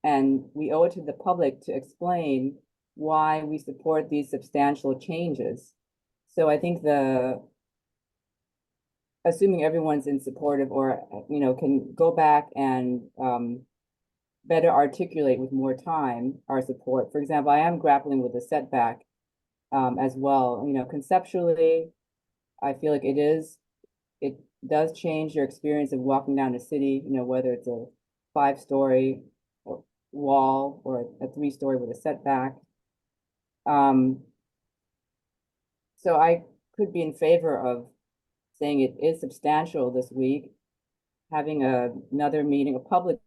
and we owe it to the public to explain why we support these substantial changes. So I think assuming everyone's in support of, or, you know, can go back and better articulate with more time our support. For example, I am grappling with the setback as well. You know, conceptually, I feel like it does change your experience of walking down the city, you know, whether it's a 5-story wall or a 3-story with a setback. So I could be in favor of saying it is substantial this week, having another meeting, a public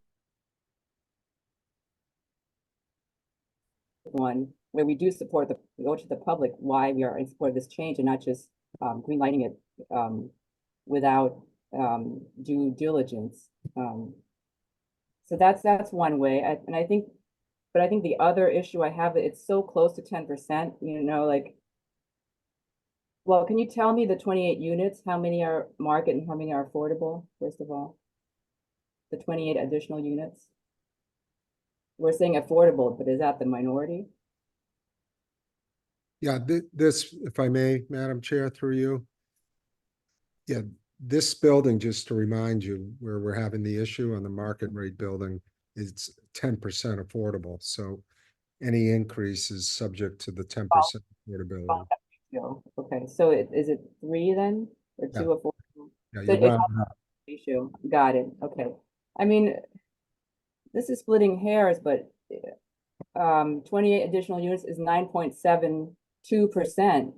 one, where we do support we go to the public why we are in support of this change, and not just greenlighting it without due diligence. So that's one way. And I think the other issue I have, it's so close to 10%, you know, like, well, can you tell me the 28 units, how many are market and how many are affordable, first of all? The 28 additional units? We're saying affordable, but is that the minority? Yeah, this, if I may, Madam Chair, through you. Yeah, this building, just to remind you, where we're having the issue on the market rate building, is 10% affordable. So any increase is subject to the 10% affordability. Okay, so is it 3 then, or 2 Yeah. affordable? Yeah, So you round it up. ratio. Got it. Okay. I mean, this is splitting hairs, but 28 additional units is 9.72%.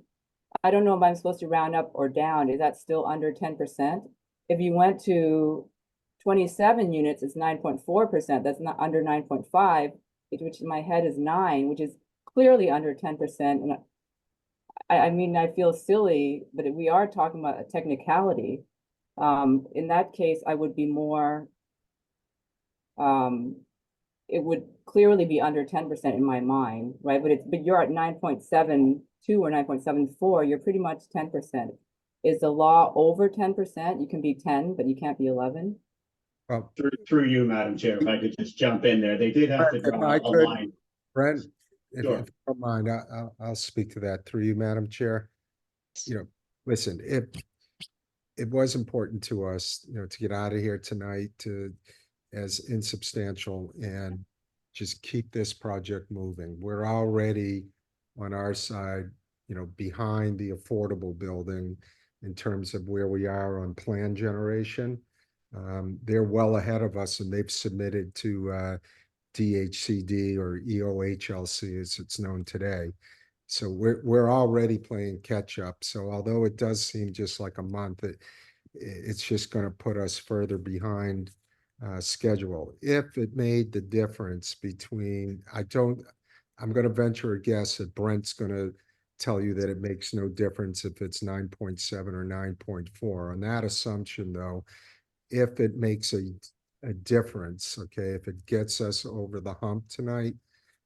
I don't know if I'm supposed to round up or down. Is that still under 10%? If you went to 27 units, it's 9.4%. That's not under 9.5, which in my head is 9, which is clearly under 10%. And I mean, I feel silly, but we are talking about a technicality. In that case, I would be more it would clearly be under 10% in my mind, right? But you're at 9.72 or 9.74, you're pretty much 10%. Is the law over 10%? You can be 10, but you can't be 11. Well, Through you, Madam Chair, if I could just jump in there, they did have to if draw I a could, line. Brent, if Sure. you don't mind, I'll speak to that through you, Madam Chair. You know, listen, it was important to us, you know, to get out of here tonight as insubstantial and just keep this project moving. We're already on our side, you know, behind the affordable building in terms of where we are on plan generation. They're well ahead of us and they've submitted to DHCD or EOHLC as it's known today. So we're already playing catch up. So although it does seem just like a month, it's just going to put us further behind schedule. If it made the difference between, I'm going to venture a guess that Brent's going to tell you that it makes no difference if it's 9.7 or 9.4. On that assumption, though, if it makes a difference, okay, if it gets us over the hump tonight,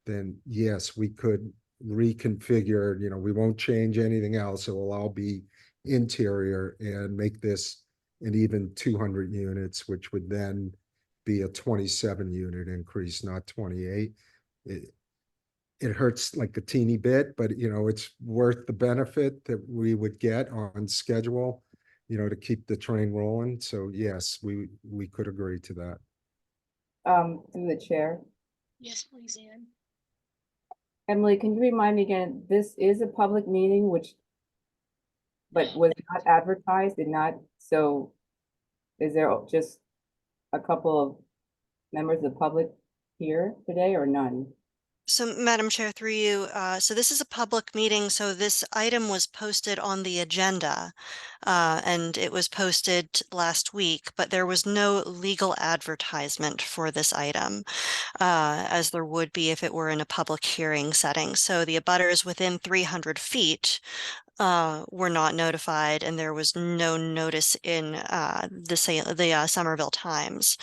then yes, we could reconfigure, you know, we won't change anything else. It will all be interior and make this an even 200 units, which would then be a 27 unit increase, not 28. It hurts like a teeny bit, but you know, it's worth the benefit that we would get on schedule, you know, to keep the train rolling. So yes, we could agree to that. Through the chair. Yes, please, Ann. Emily, can you remind me again, this is a public meeting, but was not advertised, so is there just a couple of members of the public here today or none? So, Madam Chair, through you, so this is a public meeting, so this item was posted on the agenda, and it was posted last week, but there was no legal advertisement for this item, as there would be if it were in a public hearing setting. So the abutters within 300 feet were not notified, and there was no notice in the Somerville Times.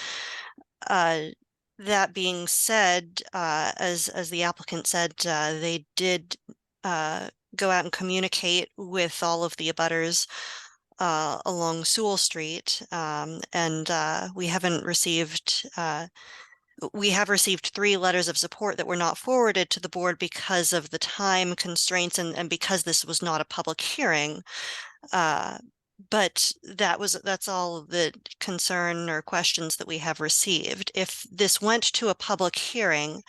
That being said, as the applicant said, they did go out and communicate with all of the abutters along Sewell Street, and we haven't received. We have received 3 letters of support that were not forwarded to the board because of the time constraints and because this was not a public hearing. But that's all the concern or questions that we have received. If this went to a public hearing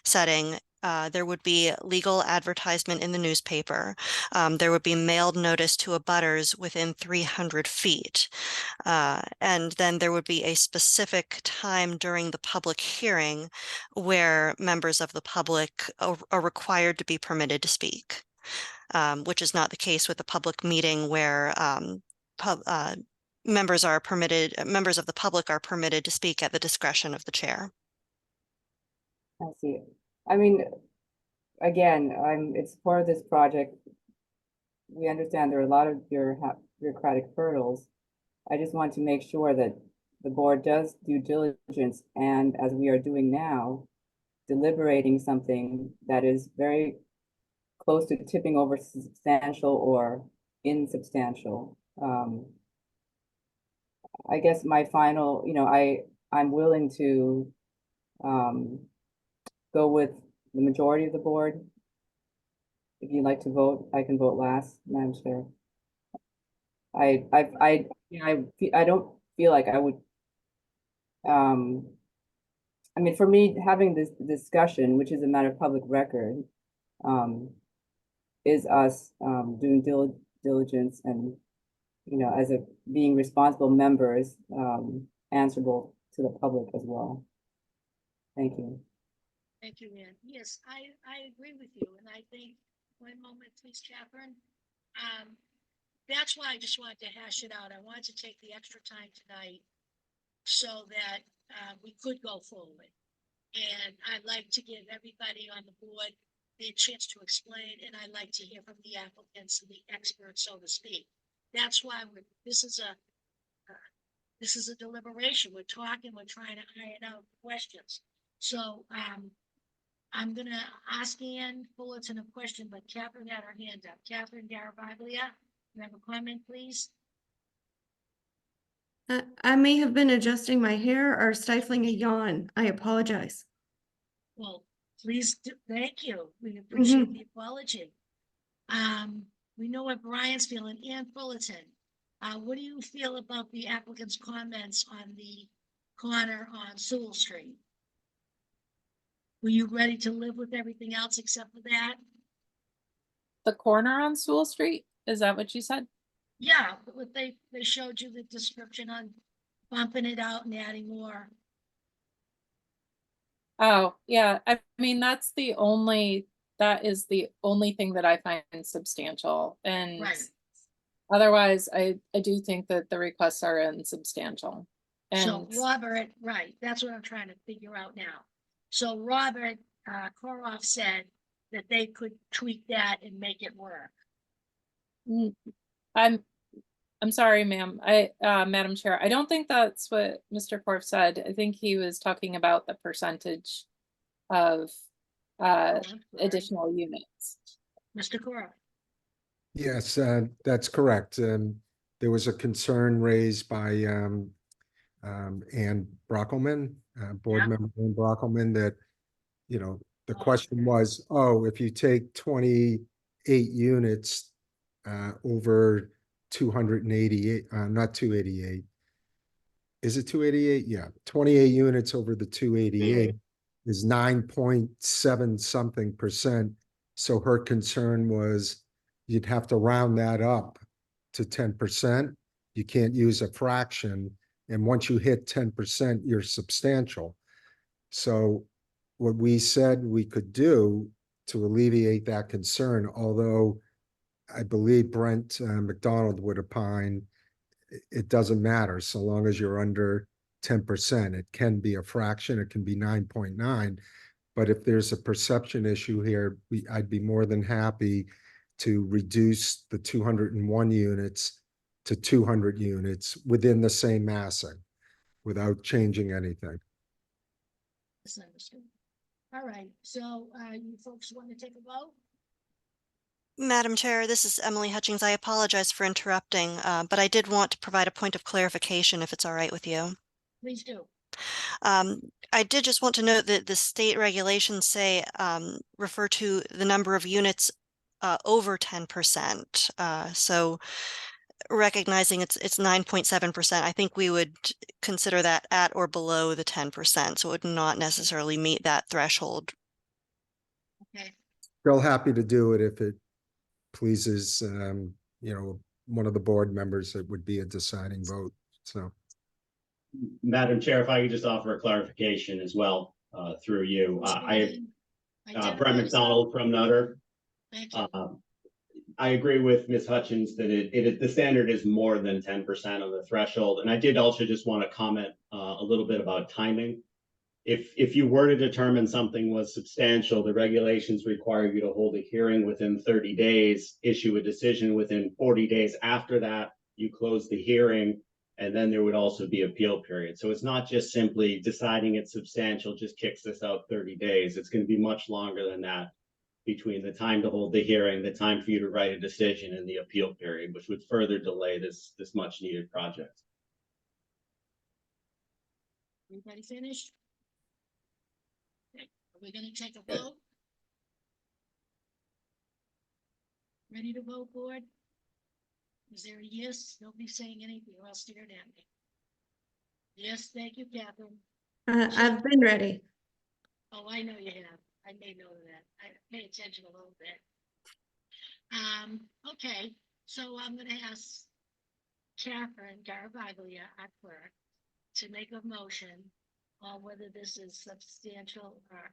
setting, there would be legal advertisement in the newspaper. There would be mailed notice to abutters within 300 feet. And then there would be a specific time during the public hearing where members of the public are required to be permitted to speak, which is not the case with a public meeting where members of the public are permitted to speak at the discretion of the chair. I see. I mean, again, it's part of this project. We understand there are a lot of bureaucratic hurdles. I just want to make sure that the board does due diligence, and as we are doing now, deliberating something that is very close to tipping over substantial or insubstantial. I guess my final, you know, I'm willing to go with the majority of the board. If you'd like to vote, I can vote last, Madam Chair. I don't feel like I would. I mean, for me, having this discussion, which is a matter of public record, is us doing diligence and, you know, as being responsible members, answerable to the public as well. Thank you. Thank you, Ann. Yes, I agree with you, and I think, one moment, please, Catherine. That's why I just wanted to hash it out. I wanted to take the extra time tonight so that we could go forward. And I'd like to give everybody on the board the chance to explain, and I'd like to hear from the applicants and the experts, so to speak. That's why this this is a deliberation. We're talking, we're trying to iron out questions. So, I'm gonna ask Ann Fullerton a question, but Catherine had her hand up. Catherine Garavaglia, you have a comment, please? I may have been adjusting my hair or stifling a yawn. I apologize. Well, please, thank you. We appreciate Mhm. the apology. We know what Brian's feeling. Ann Fullerton, what do you feel about the applicant's comments on the corner on Sewell Street? Were you ready to live with everything else except for that? The corner on Sewell Street, is that what you said? Yeah, but what they showed you the description on bumping it out and adding more. Oh, yeah, I mean, that is the only thing that I find substantial, and Right. otherwise, I do think that the requests are insubstantial. So And Robert, right, that's what I'm trying to figure out now. So Robert, Koroff said that they could tweak that and make it work. I'm sorry, ma'am. Madam Chair, I don't think that's what Mr. Korf said. I think he was talking about the percentage of additional units. Mr. Koroff. Yes, that's correct. There was a concern raised by Ann Brockelman, board Yeah. member Ann Brockelman, that, you know, the question was, oh, if you take 28 units over 288, not 288. Is it 288? Yeah, 28 units over the 288 is 9.7 something percent. So her concern was you'd have to round that up to 10%. You can't use a fraction. And once you hit 10%, you're substantial. So what we said we could do to alleviate that concern, although I believe Brent McDonald would opine, it doesn't matter so long as you're under 10%. It can be a fraction, it can be 9.9. But if there's a perception issue here, I'd be more than happy to reduce the 201 units to 200 units within the same massing without changing anything. Misunderstood. All right, so you folks want to take a vote? Madam Chair, this is Emily Hutchings. I apologize for interrupting, but I did want to provide a point of clarification if it's all right with you. Please do. I did just want to note that the state regulations say refer to the number of units over 10%. So recognizing it's 9.7%, I think we would consider that at or below the 10%. So it would not necessarily meet that threshold. Okay. Still happy to do it if it pleases, you know, one of the board members. It would be a deciding vote. So, Madam Chair, if I could just offer a clarification as well, through you. Brent McDonald from Nutter. Thank you. I agree with Ms. Hutchins that the standard is more than 10% of the threshold. And I did also just want to comment a little bit about timing. If you were to determine something was substantial, the regulations require you to hold a hearing within 30 days, issue a decision within 40 days after that, you close the hearing, and then there would also be appeal period. So it's not just simply deciding it's substantial, just kicks this out 30 days. It's going to be much longer than that between the time to hold the hearing, the time for you to write a decision, and the appeal period, which would further delay this much needed project. Everybody finished? Okay. Are we going to take a vote? Ready to vote, board? Is there a yes? Nobody saying anything, or else staring at me. Yes, thank you, Catherine. I've been ready. Oh, I know you have. I made note of that. I pay attention a little bit. Okay, so I'm gonna ask Catherine Garavaglia, our clerk, to make a motion on whether this is substantial or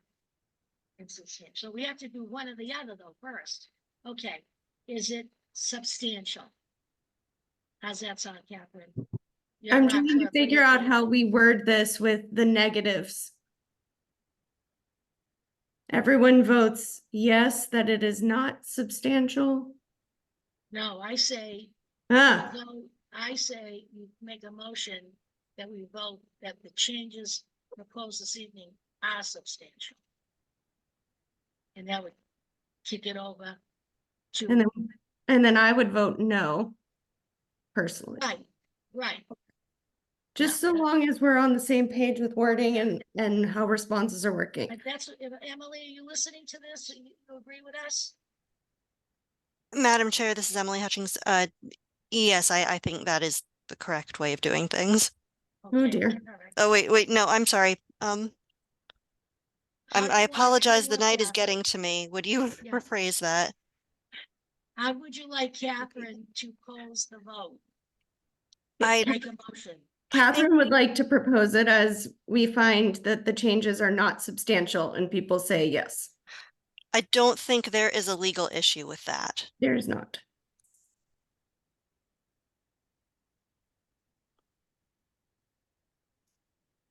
insubstantial. So we have to do one or the other though first. Okay, is it substantial? How's that sound, Catherine? You're I'm our trying to clerk. What do you figure out think? how we word this with the negatives. Everyone votes yes, that it is not substantial. No, I say, Ah, although I say you make a motion that we vote that the changes proposed this evening are substantial. And that would kick it over And to, then I would vote no, personally. right. Just so long as we're on the same page with wording and how responses are working. But that's, Emily, are you listening to this? You agree with us? Madam Chair, this is Emily Hutchings. Yes, I think that is the correct way of doing things. Oh dear. Oh, wait, no, I'm sorry. I apologize. The night is that? getting to me. Would you Yeah. rephrase that? How would you like Catherine to close the vote? I Make a motion. Catherine would like to propose it as we find that the changes are not substantial and people say yes. I don't think there is a legal issue with that. There is not.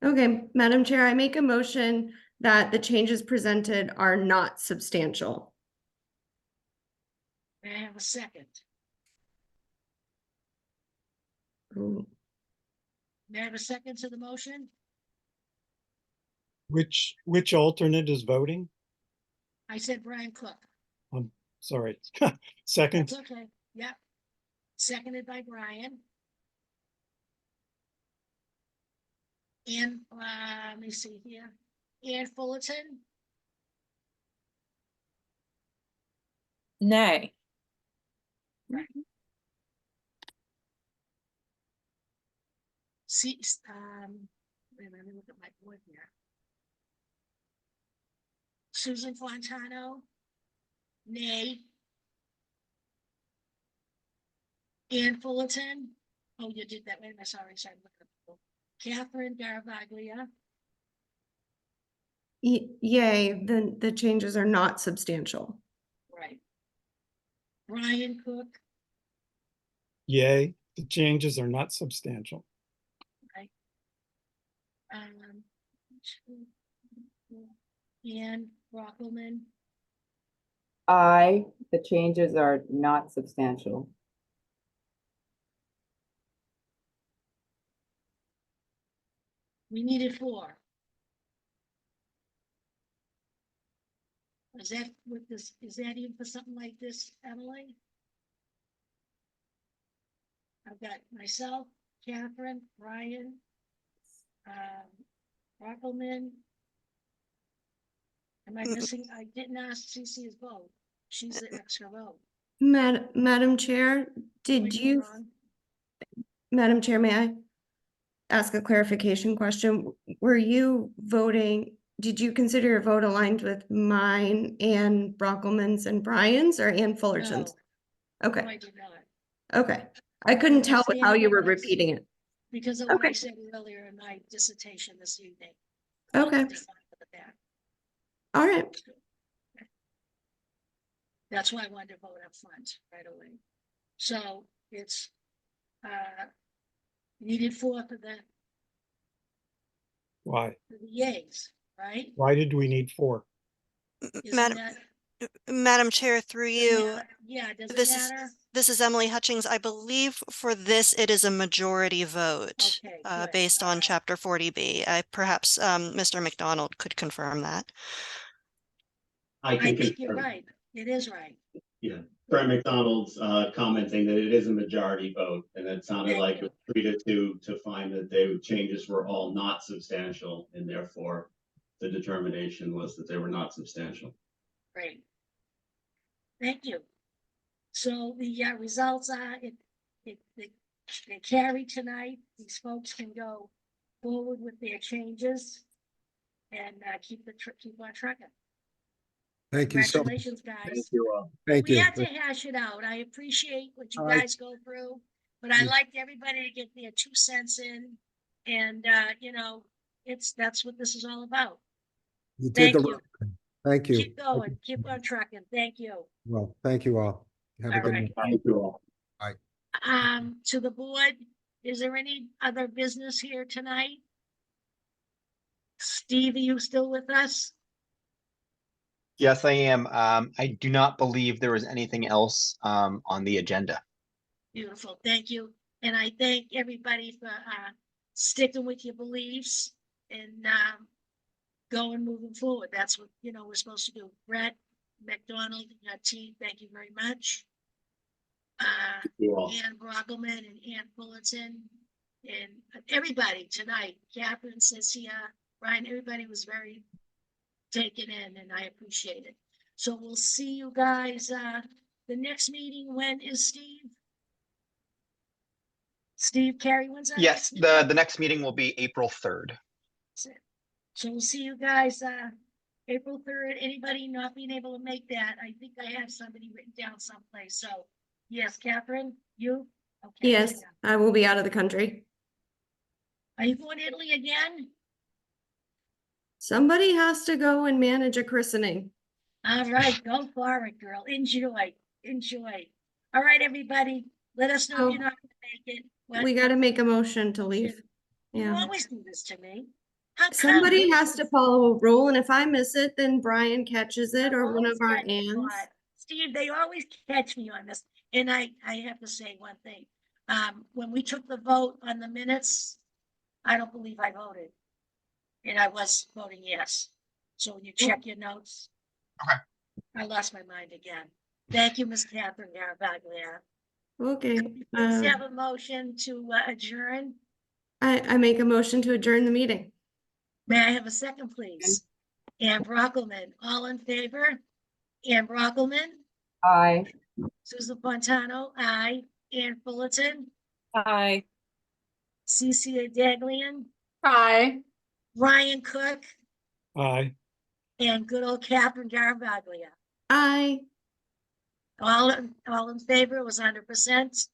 Okay, Madam Chair, I make a motion that the changes presented are not substantial. May I have a second? Ooh. May I have a second to the motion? Which alternate is voting? I said Brian Cook. Sorry. Second, That's okay. Yep. Seconded by Brian. And, let me see here. Ann Fullerton, Nay. see, wait a minute, let me look at my board here. Susan Fontano, nay. Ann Fullerton, oh, you did that, wait a minute, sorry, look at the Catherine Garavaglia, Yay, the changes are not substantial. right. Brian Cook, yay, the changes are not substantial. right. Ann Brockelman, The changes are not substantial. we needed 4. Is that what this, is that even for something like this, Emily? I've got myself, Catherine, Brian, Brockelman. Am I missing? I didn't ask Cece's vote. She's the extra vote. Madam Chair, did Wait, you, hold on. Madam Chair, may I ask a clarification question? Were you voting, did you consider your vote aligned with mine and Brockelman's and Brian's or Ann Fullerton's? No, Okay, I did not. okay. I couldn't tell with how you were Understanding this repeating it. Because of what I Okay. said earlier in my dissertation this evening. Okay, all right. That's why I wanted to vote up front right away. So it's needed 4 for the Why? yays, right? Why did we need 4? Isn't that, Madam Chair, through you, yeah, does it this matter? this is Emily Hutchings. I believe for this, it is a majority vote Okay, good. based on Chapter 40B. Perhaps Mr. McDonald could confirm that. I I can think you're confirm. right. It is right. Yeah, Brett McDonald's commenting that it is a majority vote, and it sounded Thank like you. it was 3-2 to find that the changes were all not substantial, and therefore the determination was that they were not substantial. Great. Thank you. So the results are, they carry tonight. These folks can go forward with their changes and keep on trucking. Thank you so much. Congratulations, guys. Thank you all. Thank We you. had to hash it out. I appreciate what you All right. guys go through, but I Mm. liked everybody to get their 2 cents in. And, you know, that's what this is all about. You did Thank the you. right thing. Thank you. Keep going, keep on trucking. Thank you. Well, thank you all. Have a All good right. night. Thank you all. To the board, is there any other business here tonight? Steve, are you still with us? Yes, I am. I do not believe there was anything else on the agenda. Beautiful, thank you. And I thank everybody for sticking with your beliefs and, going moving forward. That's what, we're supposed to do. Brett McDonald and your team, thank you very much. You all. Ann Brockleman and Ann Fullerton and everybody tonight. Catherine says here, Brian, everybody was very taken in and I appreciate it. So we'll see you guys, the next meeting, when is Steve? Steve Carey, when's that? Yes, next meeting? the next meeting will be April 3rd. That's it. So we'll see you guys, April 3rd. Anybody not being able to make that, I think I have somebody written down someplace. So yes, Catherine, you? Okay. Yes, I will be out of the country. Are you going to Italy again? Somebody has to go and manage a christening. All right, go for it, girl. Enjoy. All right, everybody. Let us know Oh, if you're not gonna make it. What- We gotta make a motion to leave. You Yeah. always do this to me. How come? Somebody What- has to follow a rule, and if I miss it, then Brian catches it or one of our Always catch you aunts. on- Steve, they always catch me on this. And I have to say one thing. When we took the vote on the minutes, I don't believe I voted. And I was voting yes. So when you check your notes. Okay. I lost my mind again. Thank you, Ms. Catherine Garavaglia. Okay, Let's have a motion to adjourn. I make a motion to adjourn the meeting. May I have a second, please? Ann Brockleman, all in favor? Ann Brockleman, Aye. Susan Fontano, aye. Ann Fullerton, Aye. Cece Daglian, Hi. Ryan Cook, Aye. and good old Catherine Garavaglia. Aye. All in favor, it was 100%.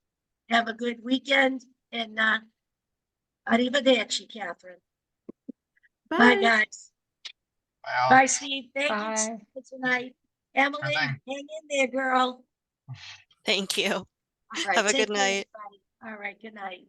Have a good weekend and arrivederci, Catherine. Bye, guys. Bye, Steve. Thank you for tonight. Emily, hang in there, girl. Thank you. All right, Have a take good care, night. everybody. All right, good night.